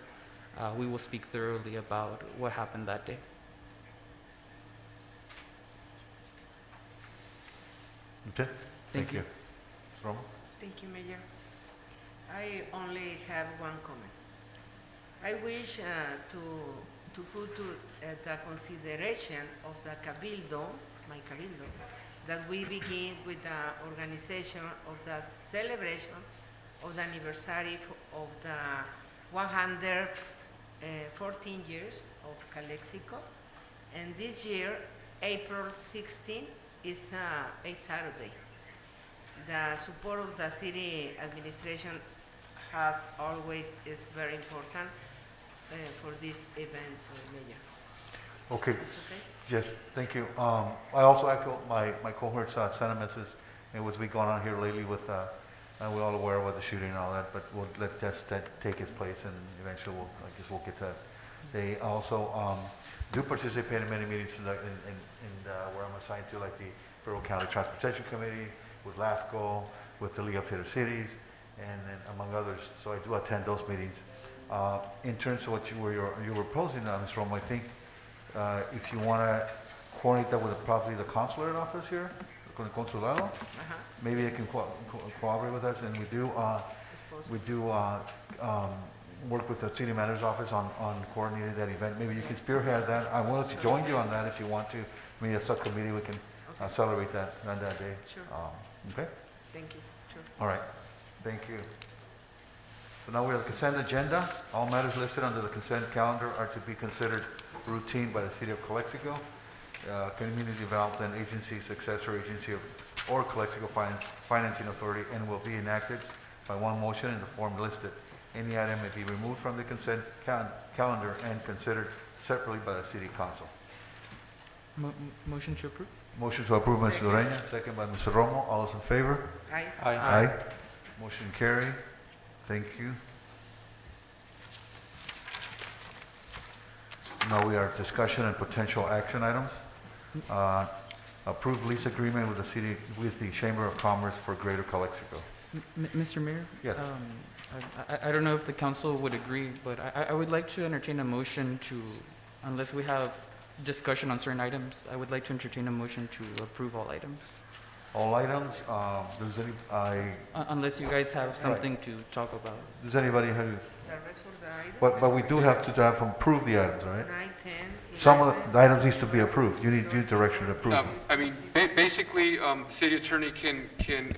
[SPEAKER 5] we will speak thoroughly about what happened that day.
[SPEAKER 1] Okay?
[SPEAKER 5] Thank you.
[SPEAKER 1] Ms. Romo?
[SPEAKER 10] Thank you, Mayor. I only have one comment. I wish to put to the consideration of the Cabildo, my Cabildo, that we begin with the organization of the celebration of the anniversary of the 114 years of Calexico. And this year, April 16, is a Saturday. The support of the city administration has always is very important for this event, Mayor.
[SPEAKER 1] Okay.
[SPEAKER 10] It's okay?
[SPEAKER 1] Yes, thank you. I also echo my cohort's sentiments as what's been going on here lately with, we're all aware of the shooting and all that, but we'll let that take its place and eventually I guess we'll get to that. They also do participate in many meetings in where I'm assigned to, like the Federal County Transportation Committee, with LAFCO, with the League of Theater Cities, and among others. So I do attend those meetings. In terms of what you were posing, Ms. Romo, I think if you want to coordinate that with probably the consulate office here, con el consulado, maybe they can cooperate with us, and we do work with the city manager's office on coordinating that event. Maybe you can spearhead that. I'm willing to join you on that if you want to. Maybe a subcommittee, we can celebrate that on that day.
[SPEAKER 10] Sure.
[SPEAKER 1] Okay?
[SPEAKER 10] Thank you. Sure.
[SPEAKER 1] All right. Thank you. So now we have the consent agenda. All matters listed under the consent calendar are to be considered routine by the City of Calexico, Community Development Agency, successor agency or Calexico Financing Authority, and will be enacted by one motion in the form listed. Any item may be removed from the consent calendar and considered separately by the City Council.
[SPEAKER 5] Motion to approve?
[SPEAKER 1] Motion to approve, Mr. Ureña, second by Mr. Romo. All those in favor?
[SPEAKER 10] Aye.
[SPEAKER 1] Aye. Motion carried. Thank you. Now we are discussion and potential action items. Approved lease agreement with the city, with the Chamber of Commerce for Greater Calexico.
[SPEAKER 5] Mr. Mayor?
[SPEAKER 1] Yes.
[SPEAKER 5] I don't know if the council would agree, but I would like to entertain a motion to, unless we have discussion on certain items, I would like to entertain a motion to approve all items.
[SPEAKER 1] All items, does
[SPEAKER 5] Unless you guys have something to talk about.
[SPEAKER 1] does anybody have,
[SPEAKER 10] The rest for the items?
[SPEAKER 1] but we do have to have approve the items, right?
[SPEAKER 10] 9, 10, 11.
[SPEAKER 1] Some of the items needs to be approved. You need direction to approve.
[SPEAKER 15] I mean, basically, the city attorney can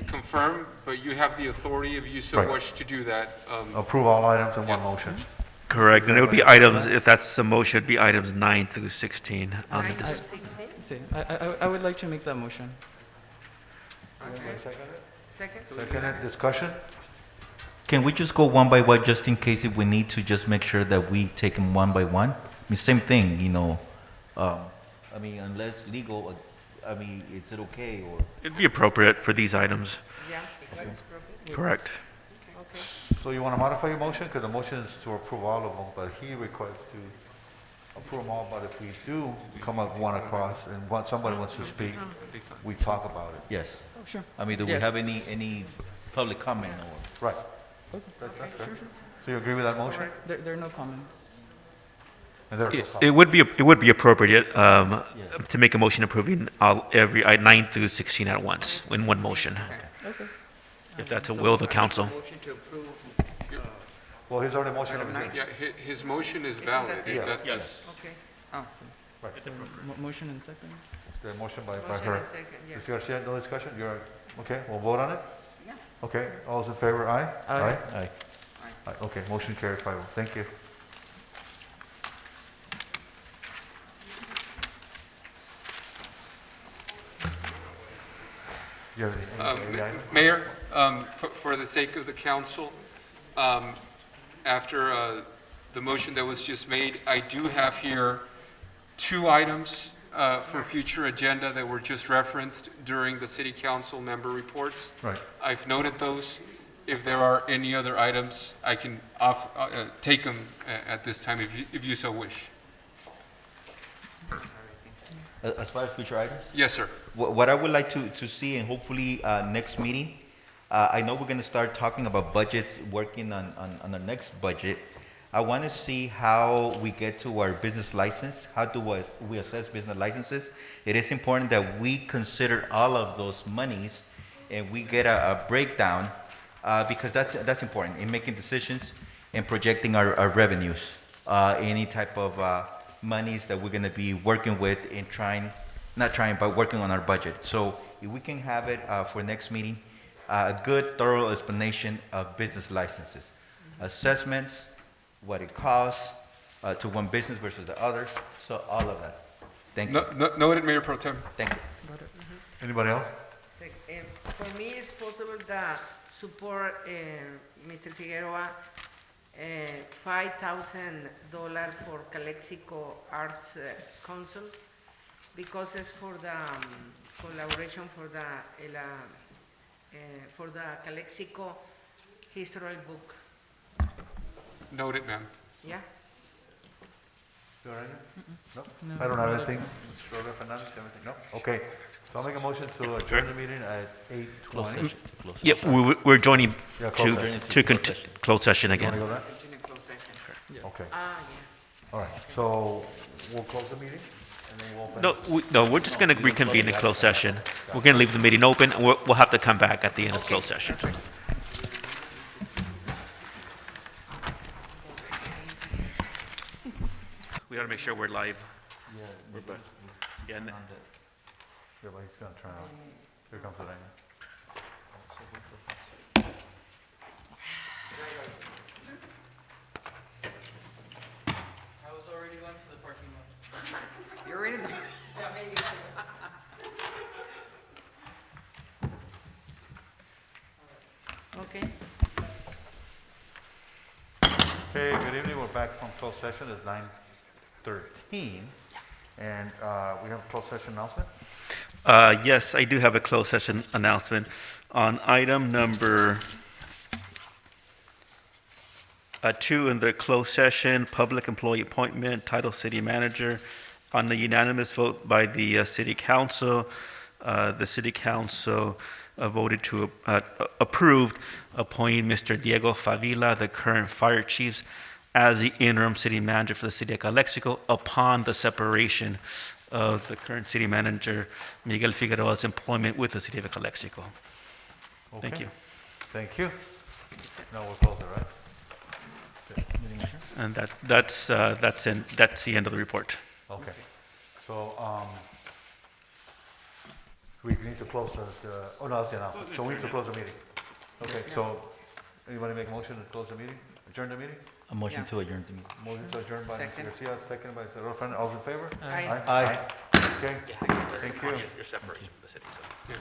[SPEAKER 15] confirm, but you have the authority if you so
[SPEAKER 1] Right.
[SPEAKER 15] wish to do that.
[SPEAKER 1] Approve all items in one motion.
[SPEAKER 6] Correct, and it would be items, if that's the motion, it'd be items 9 through 16 on
[SPEAKER 10] 9
[SPEAKER 6] the
[SPEAKER 10] to 16?
[SPEAKER 5] See, I would like to make that motion.
[SPEAKER 10] Second?
[SPEAKER 1] Second, discussion?
[SPEAKER 2] Can we just go one by one, just in case if we need to, just make sure that we take them one by one? I mean, same thing, you know, I mean, unless legal, I mean, is it okay, or?
[SPEAKER 6] It'd be appropriate for these items.
[SPEAKER 10] Yeah, it's appropriate.
[SPEAKER 6] Correct.
[SPEAKER 10] Okay.
[SPEAKER 1] So you want to modify your motion? Because the motion is to approve all of them, but he requests to approve them all, but if we do come up one across and somebody wants to speak, we talk about it.
[SPEAKER 2] Yes.
[SPEAKER 5] Oh, sure.
[SPEAKER 2] I mean, do we
[SPEAKER 5] Yes.
[SPEAKER 2] have any public comment, or?
[SPEAKER 1] Right. That's fair. So you agree with that motion?
[SPEAKER 5] There are no comments.
[SPEAKER 1] And there are no
[SPEAKER 6] It would be appropriate to make a motion approving every 9 through 16 at once, in one motion,
[SPEAKER 5] Okay.
[SPEAKER 6] if that's a will of the council.
[SPEAKER 16] Motion to approve.
[SPEAKER 1] Well, he's already motion.
[SPEAKER 16] Item nine.
[SPEAKER 15] Yeah, his motion is valid.
[SPEAKER 1] Yeah.
[SPEAKER 15] That's-
[SPEAKER 10] Okay.
[SPEAKER 16] Oh,
[SPEAKER 1] Right.
[SPEAKER 5] Motion and second?
[SPEAKER 1] The motion by
[SPEAKER 10] Motion
[SPEAKER 1] her.
[SPEAKER 10] and second, yeah.
[SPEAKER 1] Ms. Garcia, no discussion? You're, okay, we'll vote on it?
[SPEAKER 16] yeah.
[SPEAKER 1] Okay, all those in favor, aye?
[SPEAKER 5] Aye.
[SPEAKER 2] Aye.
[SPEAKER 1] Aye. Okay, motion carried 5-0. Thank you. You have any items?
[SPEAKER 15] Mayor, for the sake of the council, after the motion that was just made, I do have here 2 items for future agenda that were just referenced during the city council member reports.
[SPEAKER 1] Right.
[SPEAKER 15] I've noted those. if there are any other items, I can take them at this time if you so wish.
[SPEAKER 2] As far as future items?
[SPEAKER 15] Yes, sir.
[SPEAKER 2] What I would like to see, and hopefully next meeting, I know we're going to start talking about budgets, working on the next budget. I want to see how we get to our business license. How do we assess business licenses? It is important that we consider all of those monies and we get a breakdown because that's important in making decisions and projecting our revenues. Any type of monies that we're going to be working with in but working on our budget. So if we can have it for next meeting, a good thorough explanation of business licenses, assessments, what it costs to one business versus the others. So all of that. Thank you.
[SPEAKER 15] Noted, Mayor Pro Tem.
[SPEAKER 2] Thank you.
[SPEAKER 1] Anybody else?
[SPEAKER 10] For me, it's possible that support Mr. Figueroa $5,000 for Calexico Arts Council because it's for the collaboration for the Calexico historical book.
[SPEAKER 15] Noted, ma'am.
[SPEAKER 10] Yeah.
[SPEAKER 1] You all right? No? I don't have anything. Mr. Rodríguez Fernández, anything? No? Okay. So I'll make a motion to adjourn the meeting at 8:20.
[SPEAKER 6] Yep, we're joining
[SPEAKER 1] Yeah, close session.
[SPEAKER 6] closed session
[SPEAKER 1] You
[SPEAKER 6] again.
[SPEAKER 1] wanna go there? Okay. All right, so we'll close the meeting and then we'll open.
[SPEAKER 6] No, we're just going to reconvene in closed session. We're going to leave the meeting open, and we'll have to come back at the end of closed session. We got to make sure we're live.
[SPEAKER 1] Yeah.
[SPEAKER 6] We're back. Yeah, and-
[SPEAKER 1] Yeah, but he's gonna turn on. Here comes the rain.
[SPEAKER 5] I was already going to the parking lot.
[SPEAKER 16] You're in the.
[SPEAKER 5] Yeah, maybe.
[SPEAKER 10] Okay.
[SPEAKER 1] Okay, good evening, we're back from closed session, it's 9:13. And we have a closed session announcement?
[SPEAKER 6] Yes, I do have a closed session announcement. On item number 2 in the closed session, public employee appointment, title city manager. On the unanimous vote by the city council, the city council voted to approved appointing Mr. Diego Favila, the current fire chief, as the interim city manager for the city of Calexico upon the separation of the current city manager, Miguel Figueroa's employment with the city of Calexico. Thank
[SPEAKER 1] Okay.
[SPEAKER 6] you.
[SPEAKER 1] Thank you. No, we'll close it, right?
[SPEAKER 6] And that's the end of the report.
[SPEAKER 1] Okay. So, we need to close oh, no, that's the announcement. So we need to close the meeting. Okay, so, anybody make a motion to close the meeting, adjourn the meeting?
[SPEAKER 2] A motion to adjourn the meeting.
[SPEAKER 1] Motion to adjourn by Mr.
[SPEAKER 16] Second.
[SPEAKER 1] Garcia, second by Mr. Rodríguez. All in favor?
[SPEAKER 10] Aye.
[SPEAKER 1] Aye. Okay, thank you.
[SPEAKER 6] Your separation from the city, so.
[SPEAKER 15] Yeah.